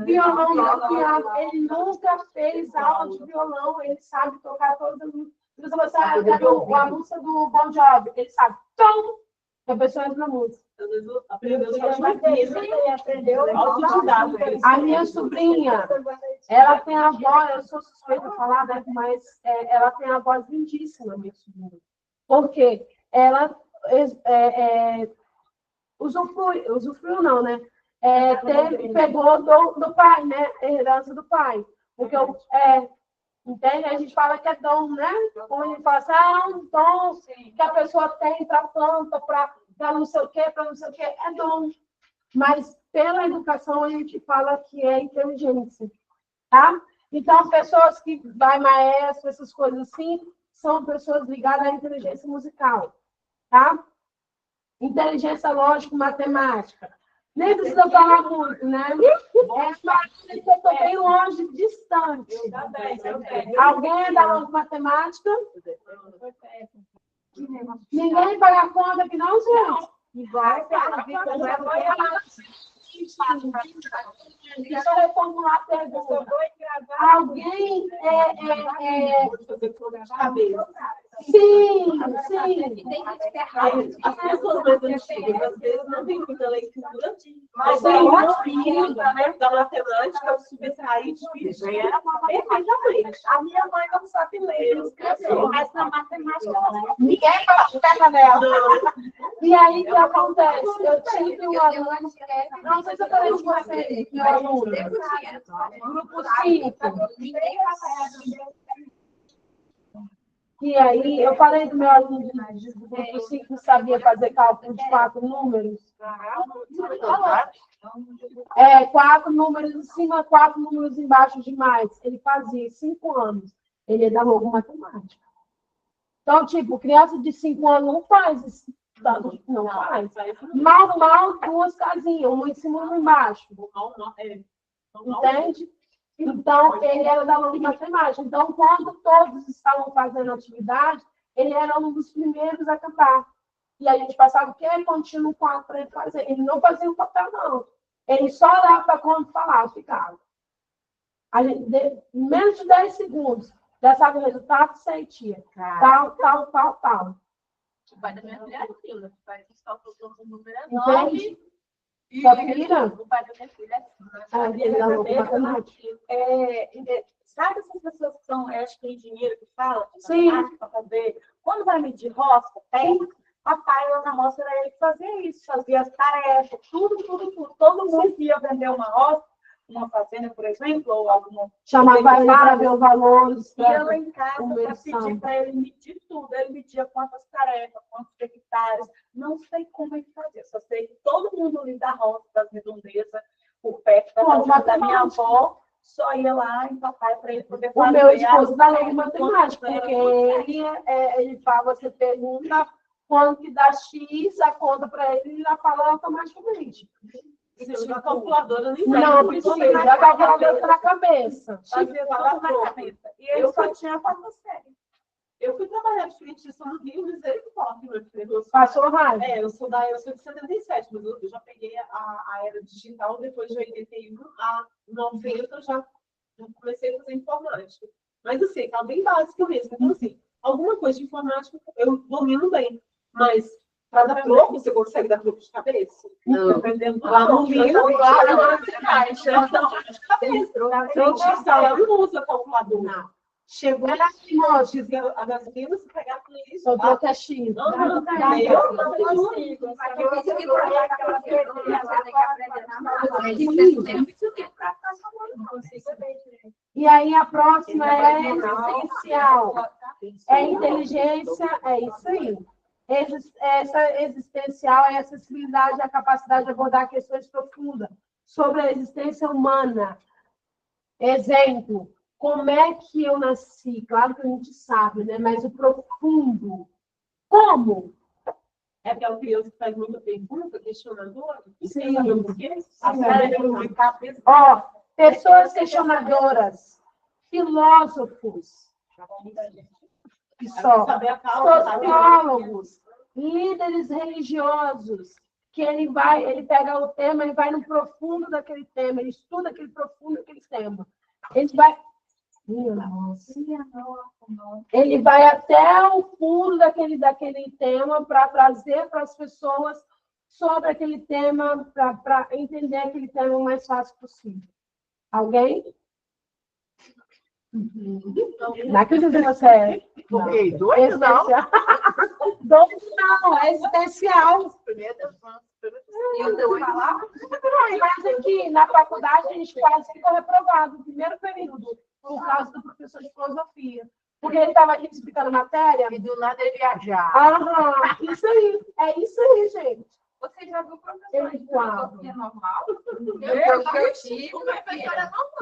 Violão, piano. Ele nunca fez aula de violão, ele sabe tocar todas as músicas. Se você pega a música do Bon Jovi, ele sabe. Tom! A pessoa entra na música. Aprendeu autodidata. A minha sobrinha, ela tem a voz, eu sou suspeita de falar, né? Mas ela tem a voz lindíssima, minha sobrinha. Porque ela usufruiu não, né? Pegou do pai, né? Herança do pai. Porque entende? A gente fala que é dom, né? Como a gente fala assim, é um dom que a pessoa tem para planta, para não sei o quê, é dom. Mas pela educação a gente fala que é inteligência, tá? Então, pessoas que vai maestro, essas coisas assim, são pessoas ligadas à inteligência musical, tá? Inteligência lógico-matemática. Nem precisa falar muito, né? Mas eu estou bem longe, distante. Alguém é da lógico-matemática? Ninguém paga a conta aqui não, gente? Deixa eu reformular a pergunta. Alguém Sim. As pessoas mais antigas, às vezes, não têm muita leitura, mas é ótima, né? Da matemática, eu subtraí difícil. Perfeitamente. A minha mãe não sabe ler, mas na matemática não. Ninguém pega nela. E aí, o que acontece? Eu tive um aluno, não sei se eu falei de você, meu aluno, grupo 5. E aí, eu falei do meu aluno de grupo 5 que sabia fazer cálculo de 4 números. 4 números em cima, 4 números embaixo de mais. Ele fazia 5 anos. Ele é da logo matemática. Então, tipo, criança de 5 anos não faz isso. Não faz. Mal, 2 casinhas, uma em cima e uma embaixo. Entende? Então, ele era da aula de matemática. Então, quando todos estavam fazendo atividade, ele era um dos primeiros a cantar. E a gente passava o quê? Contínuo para ele fazer. Ele não fazia o papel, não. Ele só olhava para quando falava, ficava. Em menos de 10 segundos, já sabe o resultado certinho. Tal. O pai da minha filha é aquilo. O pai dos cálculos do número é 9. Sua filha? O pai da minha filha é Sabe essas pessoas que são, acho que engenheiro que fala? Sim. Para fazer. Quando vai medir roça, tem. Papai lá na roça era ele que fazia isso, fazia as tarefas, tudo. Todo mundo que ia vender uma roça, uma fazenda, por exemplo, ou alguma. Chamava ele para ver os valores. Ia lá em casa para pedir para ele medir tudo. Ele media quantas tarefas, quantos hectares. Não sei como ele fazia, só sei que todo mundo ali da roça, das redondezas, por perto da minha avó, só ia lá em papai para ele poder fazer. O meu esposo da lei de matemática, porque ele fala, você pergunta quanto que dá X, a conta para ele, ele já fala automaticamente. Precisa da calculadora, nem não precisa, a calculadora está na cabeça. Fazia tudo na cabeça. E ele só tinha a quarta série. Eu fui trabalhar de frentista no Rio, misericórdia, meu filho. Passou raiva? Eu sou de 77, mas eu já peguei a era digital, depois de 81 a 90, eu já comecei a fazer informática. Mas assim, aquela bem básica mesmo. Então, assim, alguma coisa de informática eu domino bem, mas para dar troco, você consegue dar troco de cabeça? Não. Dependendo lá no Rio, lá você caixa. Frentista, ela não usa calculadora. Chegou Ela se mostra. a gasolina, se pegar tudo isso. Soltou caixinha. Eu não consigo. E aí a próxima é existencial. É inteligência, é isso aí. Essa existencial é a acessibilidade, a capacidade de abordar questões profundas sobre a existência humana. Exemplo, como é que eu nasci? Claro que a gente sabe, né? Mas o profundo. Como? É aquela criança que faz muita pergunta, questionadora? Sim. Ó, Pessoas questionadoras, filósofos, sociólogos, líderes religiosos, que ele pega o tema e vai no profundo daquele tema, ele estuda aquele profundo daquele tema. Ele vai até o fundo daquele tema para trazer para as pessoas sobre aquele tema, para entender aquele tema o mais fácil possível. Alguém? Não acredito que você é. Dois não. Dois não, é existencial. Mas aqui, na faculdade, a gente quase ficou reprovado no primeiro período, por causa do professor de filosofia. Porque ele estava aqui explicando matéria. E do nada ele viajar. Isso aí. É isso aí, gente. Você já viu professor de filosofia normal? Eu tive.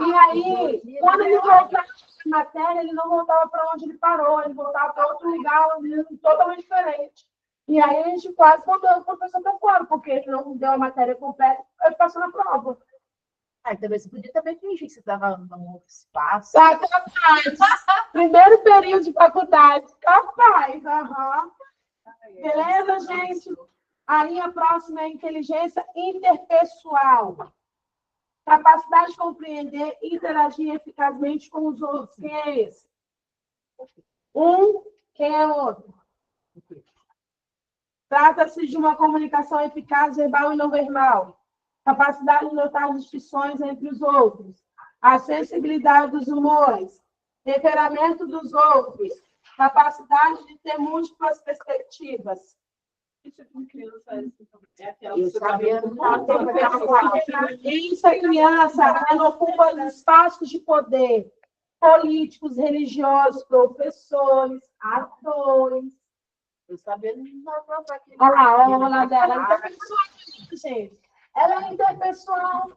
E aí, quando ele voltava para a matéria, ele não voltava para onde ele parou, ele voltava para outro lugar totalmente diferente. E aí a gente quase mandou o professor para fora, porque ele não deu a matéria completa, ele passou na prova. Também você podia também fingir que você estava num outro espaço. Tá, capaz. Primeiro período de faculdade. Capaz. Beleza, gente? Aí a próxima é a inteligência interpessoal. Capacidade de compreender e interagir eficazmente com os outros. Quem é esse? Quem é o outro? Trata-se de uma comunicação eficaz, verbal e não verbal. Capacidade de notar distinções entre os outros. A sensibilidade dos humores. Temperamento dos outros. Capacidade de ter múltiplas perspectivas. Essa criança, ela ocupa espaços de poder. Políticos, religiosos, professores, atores. Eu sabendo Olha lá dela. Interpessoal, gente. Ela é interpessoal.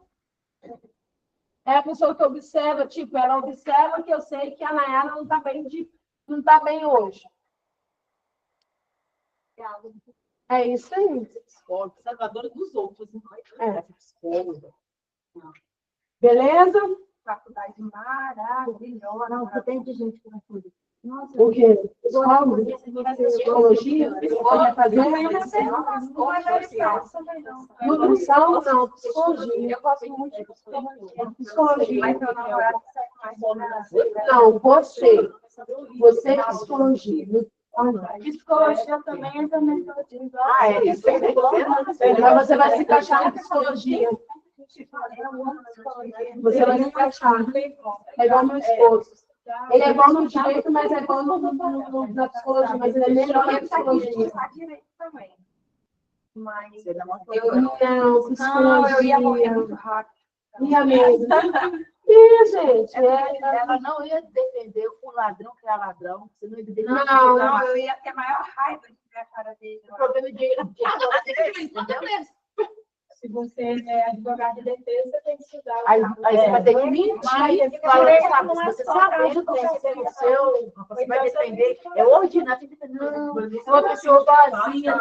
É a pessoa que observa, ela observa que eu sei que a Nayara não está bem hoje. É isso aí. Observadora dos outros. Beleza? Faculdade maravilhosa. Não, você tem de gente que vai fazer. Nossa, O quê? Psicologia? Pode fazer? Nutrição? Não, psicologia. eu gosto muito de psicologia. Psicologia. Mas meu namorado segue mais. Não, você. Você é psicologia. Psicologia também é também metodologia. Isso. Então você vai se encaixar na psicologia. Você vai se encaixar. É igual meu esposo. Ele é bom no direito, mas é bom na psicologia. Mas ele é melhor na psicologia. Direito também. Mas Não, psicologia. eu ia morrer muito rápido. Ia mesmo. Gente. Ela não ia defender o ladrão que é ladrão. Você não ia defender. Não, eu ia ter maior raiva de ver a cara dele. O problema de entendeu mesmo? Se você é advogado de defesa, você tem que estudar. Aí você vai ter que mentir. Você sabe que o seu, você vai defender. É ordinário. Não, uma pessoa vazia.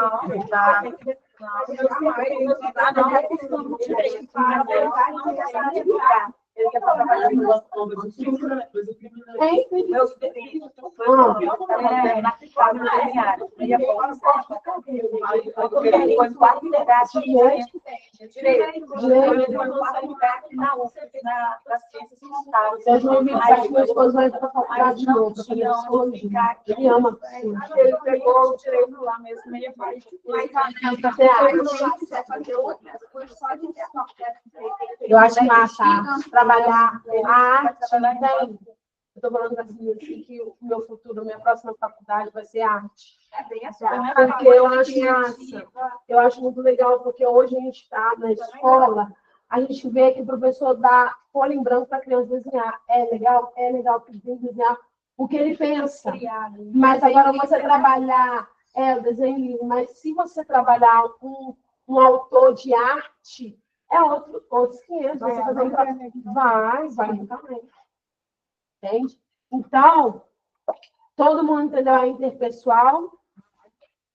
Ele quer trabalhar no Ele ama. Ele pegou o direito lá mesmo, ele faz. Eu acho massa trabalhar a arte, estou falando assim que o meu futuro, minha próxima faculdade vai ser arte. É bem assim, Porque eu acho massa. Eu acho muito legal, porque hoje a gente está na escola, a gente vê que o professor dá folha em branco para a criança desenhar. É legal que tem que desenhar o que ele pensa. Mas agora você trabalhar, o desenho livre, mas se você trabalhar um autor de arte, é outros 500. Você fazer vai também. Entende? Então, todo mundo entendeu a interpessoal?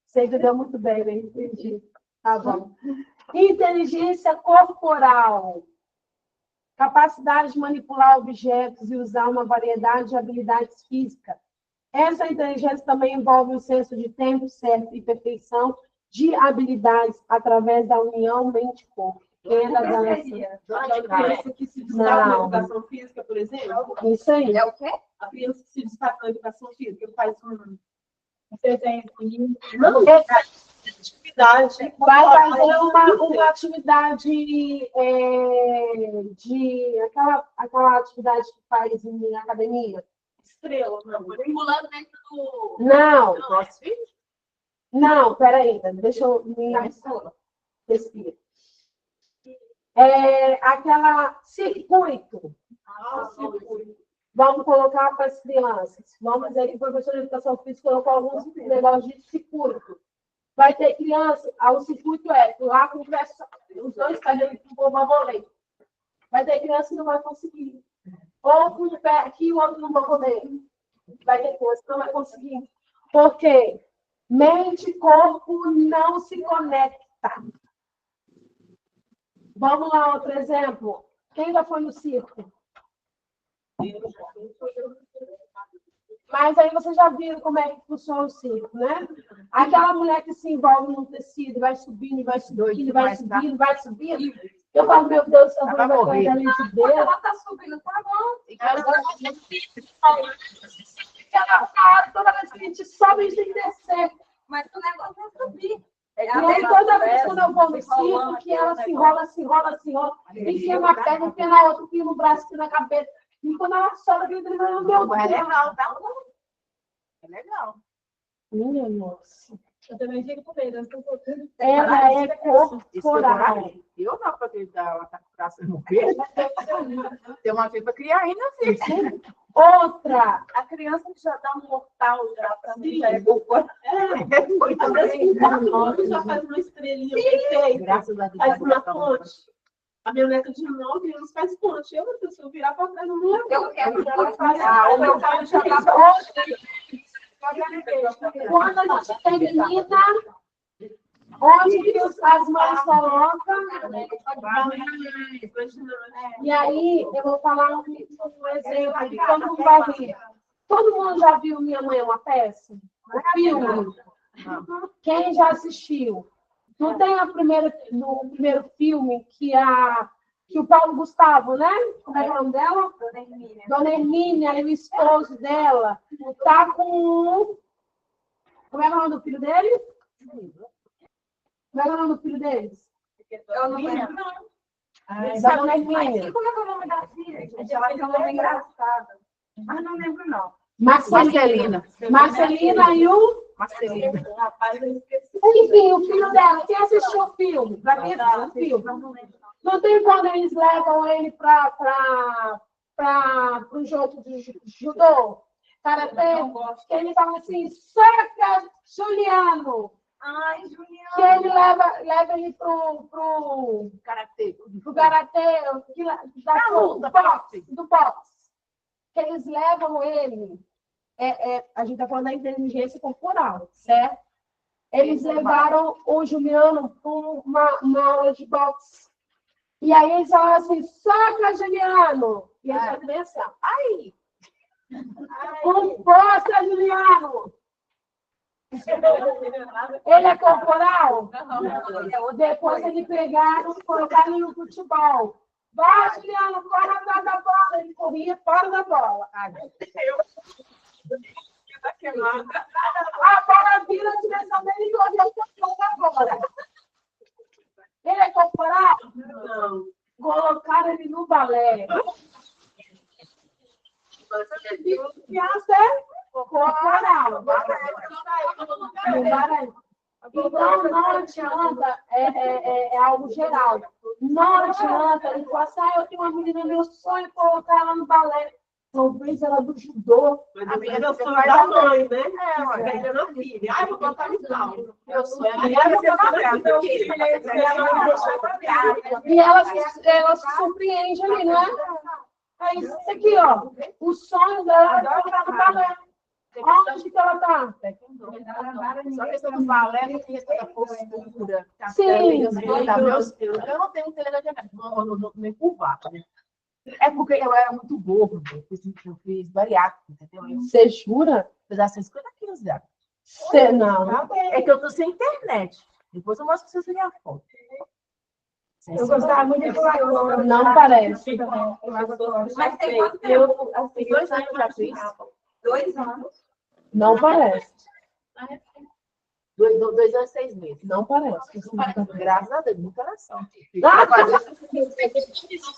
Você entendeu muito bem, né? Entendi. Tá bom. Inteligência corporal. Capacidade de manipular objetos e usar uma variedade de habilidades físicas. Essa inteligência também envolve o senso de tempo certo e perfeição de habilidades através da união mente-corpo. A criança que se destaca na educação física, por exemplo. Isso aí. É o quê? A criança que se destaca na educação física, ele faz desenho. Não, Atividade. vai fazer uma atividade de aquela atividade que faz em academia. Estrela, não. Pulando dentro do Não, CrossFit? não, peraí, deixa eu me respira. Aquela circuito. Vamos colocar para as crianças. Vamos dizer que o professor de educação física colocou alguns negócios de circuito. Vai ter criança, o circuito lá com os dois pés com o bambolê. Vai ter criança que não vai conseguir. Ou com o pé aqui e o outro no bambolê. Vai ter coisa que não vai conseguir. Por quê? Mente e corpo não se conectam. Vamos lá, outro exemplo. Quem já foi no circo? Mas aí vocês já viram como é que funciona o circo, né? Aquela mulher que se envolve no tecido, vai subindo, vai subindo, vai subindo, vai subindo. Eu falo, meu Deus, eu vou morrer ali de Deus. Ela tá subindo, tá bom. Toda vez que a gente sobe, a gente tem que descer. Mas o negócio é subir. E aí, toda vez quando eu vou no circo, que ela se enrola, enfia uma perna, enfia na outra, enfia no braço, enfia na cabeça. E quando ela sobe, aquele treinamento, meu Deus. É legal, tá? É legal. Minha nossa. Eu também fico com medo. Ela é corporal. Eu não, porque ela tá com o braço no peito. Tem uma vez para criar ainda assim. Outra. A criança que já dá um mortal já para mim, já é corporal. Às vezes, já faz uma estrelinha perfeita. Graças a Deus. Faz uma ponte. A minha neta de 9 anos faz ponte. Se eu virar para trás, eu não levo. Eu quero que ela O meu pai já tá quando a gente termina, onde que as mães colocam? E aí, eu vou falar um exemplo aqui, todo mundo vai ver. Todo mundo já viu Minha Mãe é uma Peça? O filme? Quem já assistiu? Não tem no primeiro filme que o Paulo Gustavo, né? Como é o nome dela? Dona Hermínia e o esposo dela tá com... Como é o nome do filho dele? Como é o nome do filho deles? Eu não lembro, não. Da Dona Hermínia. Como é que é o nome da filha, gente? Ela tem um nome engraçado. Mas não lembro, não. Marcelina e o... Marcelina. Enfim, o filho dela. Quem assistiu o filme? Para mim, o filme. Não tem quando eles levam ele para o jogo de judô, karatê, que ele fala assim, saca, Juliano. Ai, Juliano. Que ele leva ele pro karatê, do boxe. Que eles levam ele. A gente está falando da inteligência corporal, certo? Eles levaram o Juliano para uma aula de boxe. E aí eles falaram assim, saca, Juliano! E ele vai bem assim, ai! Com força, Juliano! Ele é corporal? Depois eles pegaram e colocaram no futebol. Vai, Juliano, corre atrás da bola! Ele corria fora da bola. A bola vira a direção dele e correu fora da bola. Ele é corporal? Não. Colocaram ele no balé. criança é corporal. Então, não adianta, é algo geral. Não adianta ele falar assim, eu tenho uma menina, meu sonho é colocar ela no balé. Talvez ela do judô. A minha é o sonho da mãe, né? Velha na filha. Ai, vou botar no salto. Meu sonho é E ela se surpreende ali, não é? É isso aqui, ó. O sonho dela é colocar no balé. Onde que ela tá? Só questão do balé, não tem questão da postura. Sim. Eu não tenho um treinamento, não me curvar, né? É porque eu era muito gordo, eu fiz bariátrica, entendeu? Você jura? Pesar 150 quilos já. Você não. É que eu tô sem internet. Depois eu mostro pra vocês a foto. Eu gostava muito de falar. Não parece. Mas tem quanto tempo? Eu, assim, 2 anos já fiz. 2 anos. Não parece. 2 anos e 6 meses. Não parece. Graças a Deus, muita oração. Ah,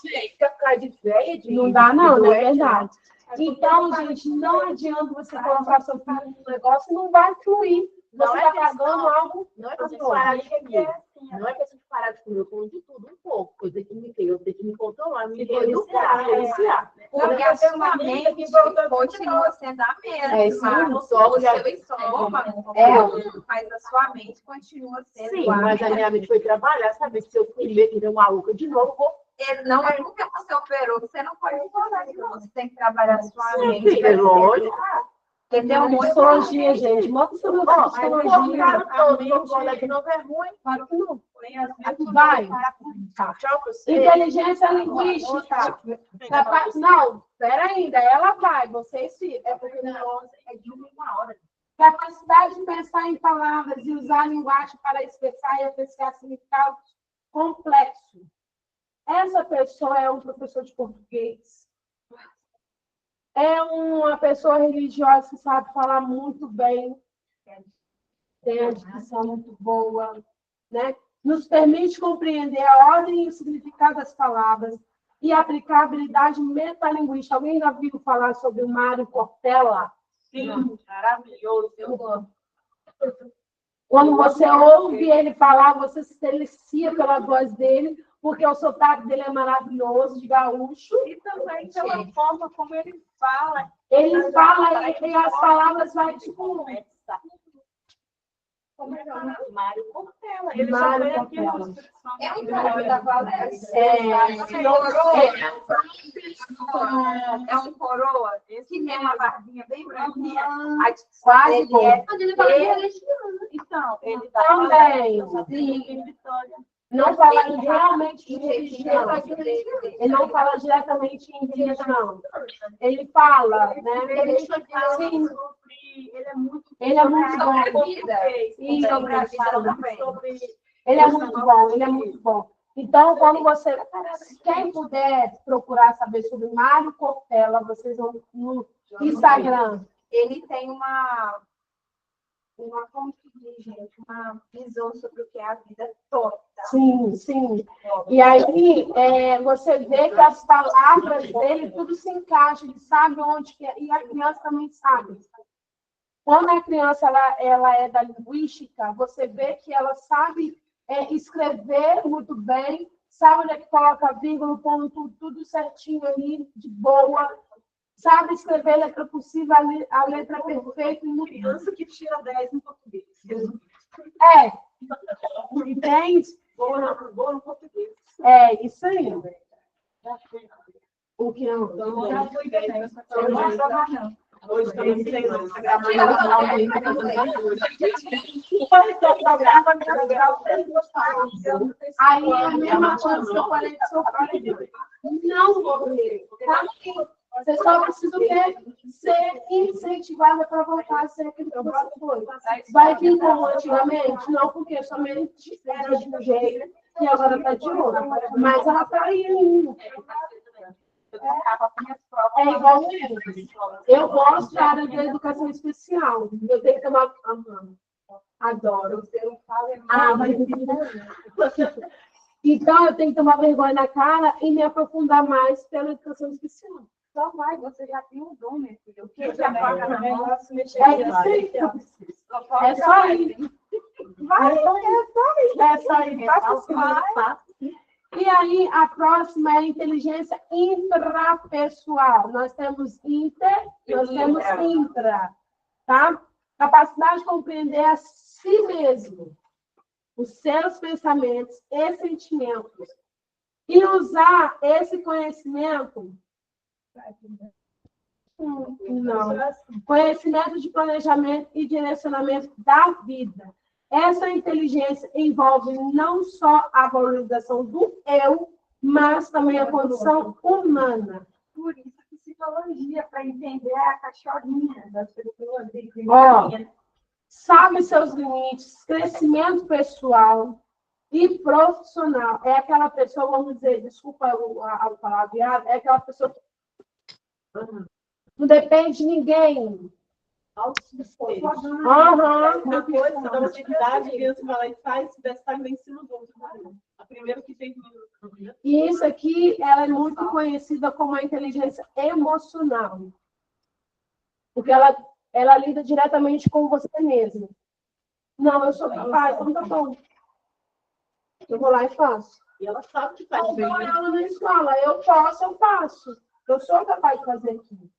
Fica ficar de velha, de não dá, não é verdade. Então, gente, não adianta você colocar seu filho no negócio e não vai fluir. Não Você é está pagando algo. Não é questão de parar de comer. Não é questão de parar de comer, eu como de tudo um pouco. Eu tenho que me controlar, me policiar. Porque a sua mente continua sendo a mesma. É isso mesmo, só o seu estômago, mas a sua mente continua sendo Sim, igual. mas a minha mente foi trabalhar, sabe? Se eu comer e ver maluca de novo, vou. Não é porque você operou, você não pode falar de novo. Você tem que trabalhar a sua mente. Sim, é lógico. Entendeu? Psicologia, gente. Mostra sobre a psicologia. Todo mundo de novo é ruim. Claro que não. Aqui vai. Tchau pra você. Inteligência linguística. Não, espera ainda. Ela vai, vocês ficam. É porque não é de 1 hora. Capacidade de pensar em palavras e usar a linguagem para expressar e apreciar significados complexos. Essa pessoa é um professor de português. É uma pessoa religiosa que sabe falar muito bem. Tem a dicção muito boa, né? Nos permite compreender a ordem e o significado das palavras e aplicar a habilidade metalinguística. Alguém já viu falar sobre o Mário Cortella? Sim, maravilhoso. Eu amo. Quando você ouve ele falar, você se delicia pela voz dele, porque o sotaque dele é maravilhoso, de gaúcho. E também pela forma como ele fala. Ele fala e as palavras vai tipo... Mário Cortella. Ele Mário já foi aqui Cortella. no É um coroa da Valéria. É um coroa que tem uma barbinha bem branquinha. Quase Ele é. Então, ele também. Não fala realmente de religião. Ele não fala diretamente em religião. Ele fala, né? Sim. Ele é muito bom. Ele é muito bom, ele é muito bom. Então, quando você, quem puder procurar saber sobre Mário Cortella, vocês vão no Instagram. Ele tem como que diz, gente, uma visão sobre o que é a vida toda. Sim, sim. E aí, você vê que as palavras dele, tudo se encaixa, ele sabe onde que é, e a criança também sabe. Quando a criança ela é da linguística, você vê que ela sabe escrever muito bem, sabe onde é que coloca vírgula, ponto, tudo certinho ali, de boa, sabe escrever letra possível, a letra perfeita. Criança que tira 10 em português. Entende? Boa no português. É, isso aí. O que não? Já fui bem. Hoje também sei não. Aí é a mesma coisa que eu falei do seu pai. Não vou ler. Você só precisa ser incentivada para voltar a ser aquilo que você foi. Vai vir como antigamente? Não, porque somente era de um jeito e agora está de outro. Mas ela está aí ainda. É igual eu gosto da área de educação especial. Eu tenho que tomar. Adoro. Então, eu tenho que tomar vergonha na cara e me aprofundar mais pela educação especial. Só vai, você já tem um dom, minha filha. O que Eu você também, apaga na também mão? gosto de mexer É com isso aí que eu arte. preciso. Só falta É só ir. Vai, É só ir. Faça o segundo passo. E aí, a próxima é a inteligência intrapessoal. Nós temos inter, nós temos intra, tá? Capacidade de compreender a si mesmo, os seus pensamentos e sentimentos. E usar esse conhecimento. Não. Conhecimento de planejamento e direcionamento da vida. Essa inteligência envolve não só a valorização do eu, mas também a condição humana. por isso que psicologia, para entender a cachorrinha das pessoas. Ó, sabe seus limites, crescimento pessoal e profissional. É aquela pessoa, vamos dizer, desculpa a palavra, é aquela pessoa que não depende de ninguém. Aham. Uma coisa, da atividade, a criança vai lá e faz, se deve estar em cima do outro. A primeira que tem menino. E isso aqui, ela é muito conhecida como a inteligência emocional. Porque ela lida diretamente com você mesmo. Não, eu sou capaz, então tá bom. Eu vou lá e faço. E ela sabe que faz Eu bem. dou aula na escola, eu posso, eu faço. Eu sou capaz de fazer aqui.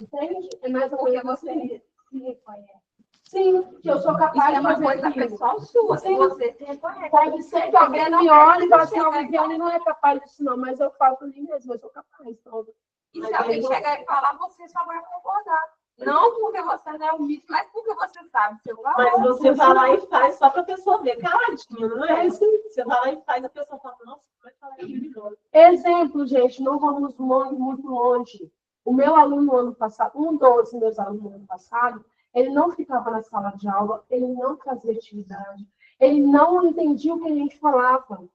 Entende? É mais ou Porque menos você assim. se reconhece. Sim, que eu sou capaz Isso é de uma fazer coisa aquilo. pessoal sua, Sim. você se reconhece. Pode ser que alguém me olhe e fale assim, a Viviane não é capaz disso, não, mas eu falo por mim mesmo, eu sou capaz. Então, E se alguém chegar e falar, você só vai concordar. Não porque você não é um mito, mas porque você sabe seu valor. Mas você vai lá e faz só para a pessoa ver. Caladinho, não é? é assim. Você vai lá e faz, a pessoa fala, nossa, vai falar de novo. Exemplo, gente, não vamos muito longe. O meu aluno no ano passado, um dos meus alunos no ano passado, ele não ficava na sala de aula, ele não fazia atividade, ele não entendia o que a gente falava.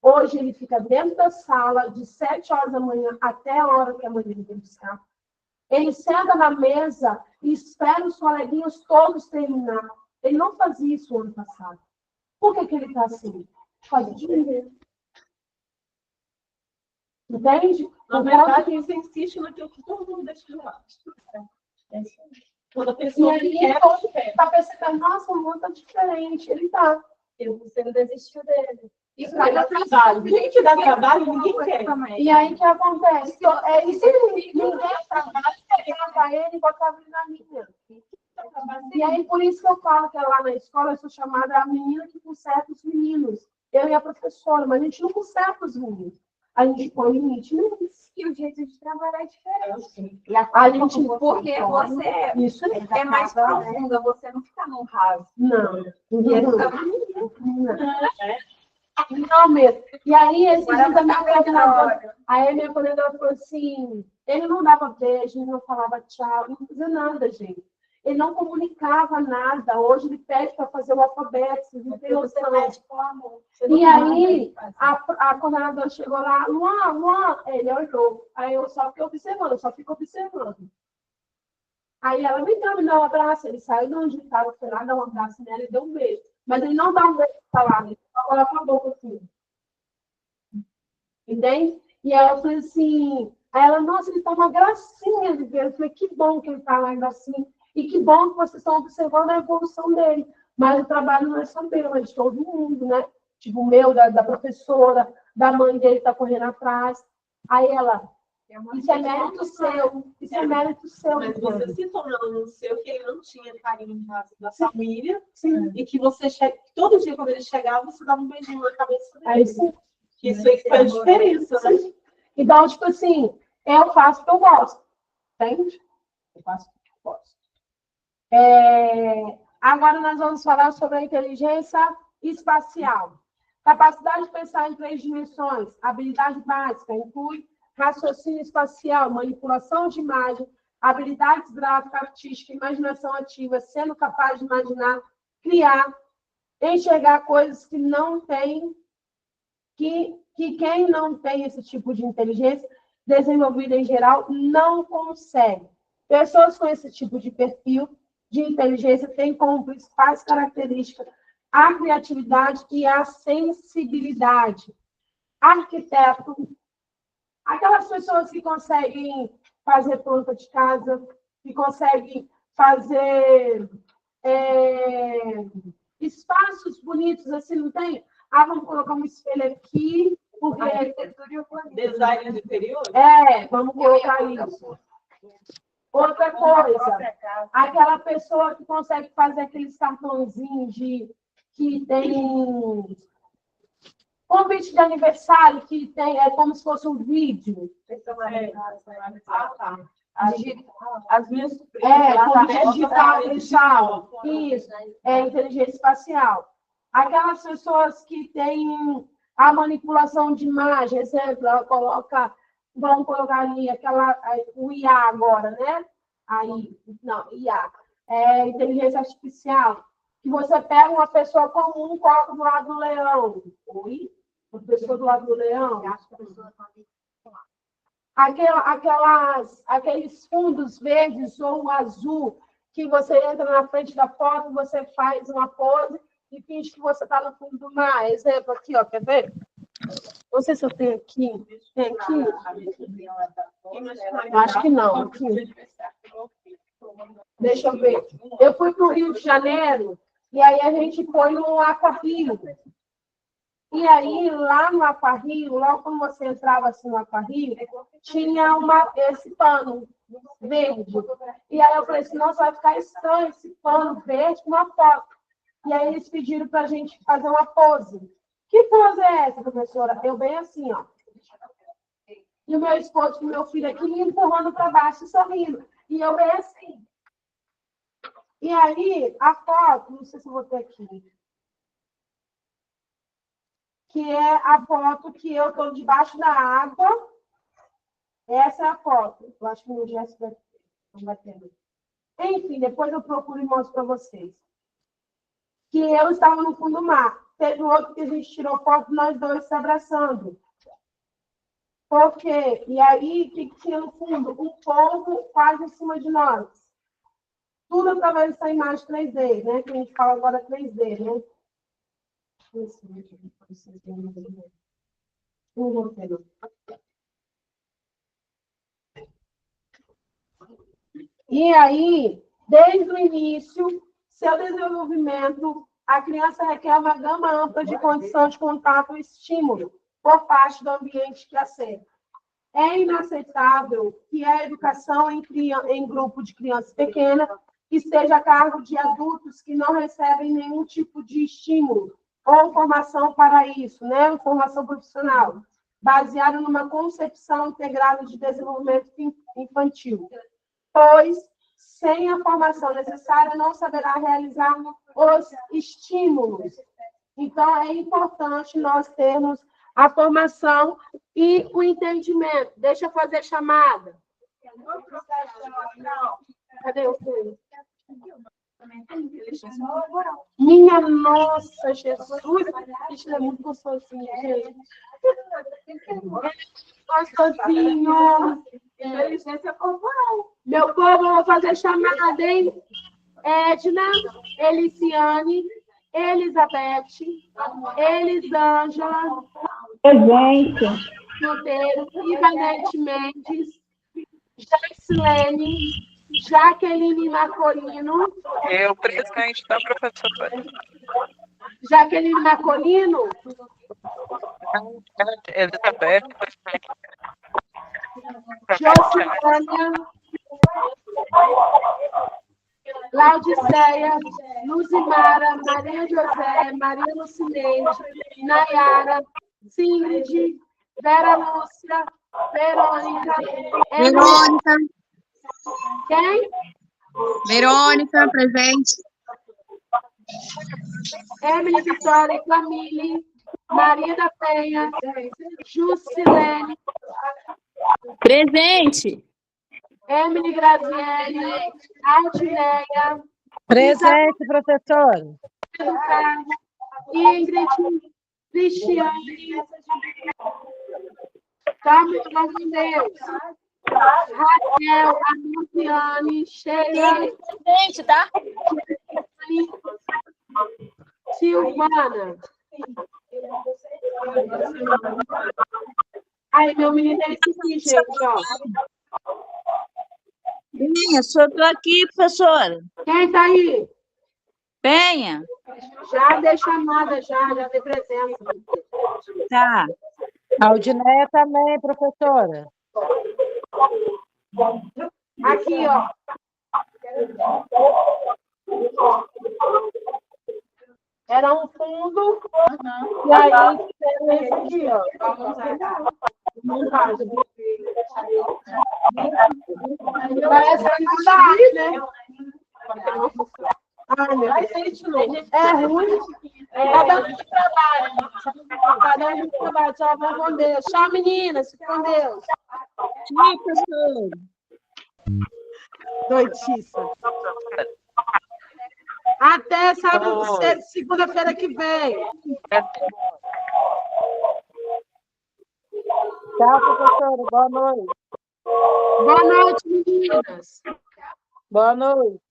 Hoje ele fica dentro da sala de 7 horas da manhã até a hora que a mãe dele vem buscar. Ele senta na mesa e espera os coleguinhas todos terminar. Ele não fazia isso no ano passado. Por que ele está assim? Faz entender. Entende? Na verdade, você insiste naquilo que todo mundo deixa de lado. Quando a E pessoa aí, quer, está percebendo, nossa, o mundo está diferente. Ele está. Você não desistiu dele. isso dá trabalho. Quem te dá trabalho, ninguém quer. E aí, o que acontece? É isso aí. Ninguém trabalha, pegava ele e botava ele na minha. E aí, por isso que eu falo que lá na escola eu sou chamada a menina que conserta os meninos. Eu e a professora, mas a gente não conserta os meninos. A gente põe limite neles. E o jeito de trabalhar é diferente. A gente, Porque você isso aí. é mais profunda, você não fica no raso. Não. Não. Não mesmo. E aí, esse Agora dia da minha tá coordenadora, melhor. aí a minha coordenadora falou assim, ele não dava beijo, ele não falava tchau, não fazia nada, gente. Ele não comunicava nada. Hoje ele pede para fazer o alfabeto, vocês não têm noção. E aí, a coordenadora chegou lá, Luan, ele olhou. Aí eu só fiquei observando, eu só fico observando. Aí ela me deu um abraço, ele saiu de onde estava, foi lá dar um abraço nela e deu um beijo. Mas ele não dá um beijo para lá, ele só coloca a boca assim. Entende? E aí eu falei assim, aí ela, nossa, ele tá uma gracinha de ver. Eu falei, que bom que ele tá lá ainda assim. E que bom que vocês estão observando a evolução dele. Mas o trabalho não é só meu, é de todo mundo, né? Tipo, o meu, da professora, da mãe dele tá correndo atrás. Aí ela, isso é mérito seu, isso é mérito seu. Mas você se tornou no seu que ele não tinha carinho da família. Sim. E que você todo dia quando ele chegava, você dava um beijinho na cabeça dele. Aí sim. Isso aí que faz diferença, né? Sim. Então, tipo assim, eu faço o que eu gosto. Entende? Eu faço o que eu gosto. Agora nós vamos falar sobre a inteligência espacial. Capacidade de pensar em 3 dimensões. Habilidade básica inclui raciocínio espacial, manipulação de imagem, habilidades gráficas, artísticas, imaginação ativa, sendo capaz de imaginar, criar, enxergar coisas que não tem, que quem não tem esse tipo de inteligência desenvolvida em geral não consegue. Pessoas com esse tipo de perfil de inteligência têm como principais características a criatividade e a sensibilidade. Arquiteto, Aquelas pessoas que conseguem fazer planta de casa, que conseguem fazer espaços bonitos, assim, não tem? Ah, vamos colocar um espelho aqui, porque... Design de interior? Vamos colocar isso. Outra coisa, aquela pessoa que consegue fazer aqueles cartãozinhos que tem convite de aniversário, que tem, como se fosse um vídeo. As minhas sobrinhas. Convite digital. Isso, inteligência espacial. Aquelas pessoas que têm a manipulação de imagem, exemplo, ela coloca, vamos colocar ali o IA agora, né? IA. Inteligência artificial. Que você pega uma pessoa comum, coloca do lado do leão. Oi? Uma pessoa do lado do leão. Aqueles fundos verdes ou azul, que você entra na frente da foto, você faz uma pose e finge que você está no fundo do mar. Exemplo aqui, ó, quer ver? Não sei se eu tenho aqui. Tem aqui? Acho que não. Aqui. Deixa eu ver. Eu fui para o Rio de Janeiro e aí a gente foi no Aquarrio. E aí, lá no Aquarrio, logo quando você entrava assim no Aquarrio, tinha esse pano verde. E aí eu falei assim, nossa, vai ficar estranho esse pano verde com uma foto. E aí eles pediram para a gente fazer uma pose. Que pose é essa, professora? Eu bem assim, ó. E o meu esposo, o meu filho aqui, me empurrando para baixo, sorrindo. E eu bem assim. E aí, a foto, não sei se eu vou ter aqui, que é a foto que eu estou debaixo da água. Essa é a foto. Eu acho que no gesto não vai ter. Enfim, depois eu procuro e mostro para vocês. Que eu estava no fundo do mar. Teve outro que a gente tirou foto, nós dois se abraçando. Por quê? E aí, o que tinha no fundo? Um povo quase em cima de nós. Tudo através dessa imagem 3D, né? Que a gente fala agora 3D, né? E aí, desde o início, seu desenvolvimento, a criança requer uma gama ampla de condição de contato e estímulo por parte do ambiente que a cerca. É inaceitável que a educação em grupo de crianças pequenas esteja a cargo de adultos que não recebem nenhum tipo de estímulo ou formação para isso, né? Formação profissional, baseada numa concepção integrada de desenvolvimento infantil. Pois, sem a formação necessária, não saberá realizar os estímulos. Então, é importante nós termos a formação e o entendimento. Deixa eu fazer chamada. Cadê o filho? Minha nossa, Jesus! Isso é muito gostosinho, gente. Gostosinho. Inteligência corporal. Meu povo, eu vou fazer chamada, hein? Edna, Eliciane, Elizabeth, Elisângela, Presente. Monteiro, Ivanete Mendes, Jaxilene, Jaqueline Marcolino. Eu, presente da professora. Jaqueline Marcolino. Elizabeth. Jocilânia. Laudiceia, Luzimara, Maria José, Maria Lucineide, Nayara, Singrid, Vera Lúcia, Verônica. Verônica. Quem? Verônica, presente. Emily Vitória, Camille, Maria da Penha, Jusilene. Presente. Emily Graziele, Ardileia. Presente, professor. Ingrid, Cristiane, Camila de Deus, Raquel, Luciane, Sheila, Presente, tá? Silvana. Aí, meu menino é esse aqui, gente, ó. Penha, só estou aqui, professora. Quem tá aí? Penha. Já dei chamada, já dei presença. Tá. Aldineia também, professora. Aqui, ó. Era um fundo, e aí fizeram esse aqui, ó. Montagem. Parece que né? Ai, meu Deus. É ruim. Tá dando de trabalho. Tá dando de trabalho. Tchau, vão com Deus. Tchau, meninas. Fica com Deus. Tchau, professora. Doidiça. Até segunda-feira que vem. Tchau, professora. Boa noite. Boa noite, meninas. Boa noite.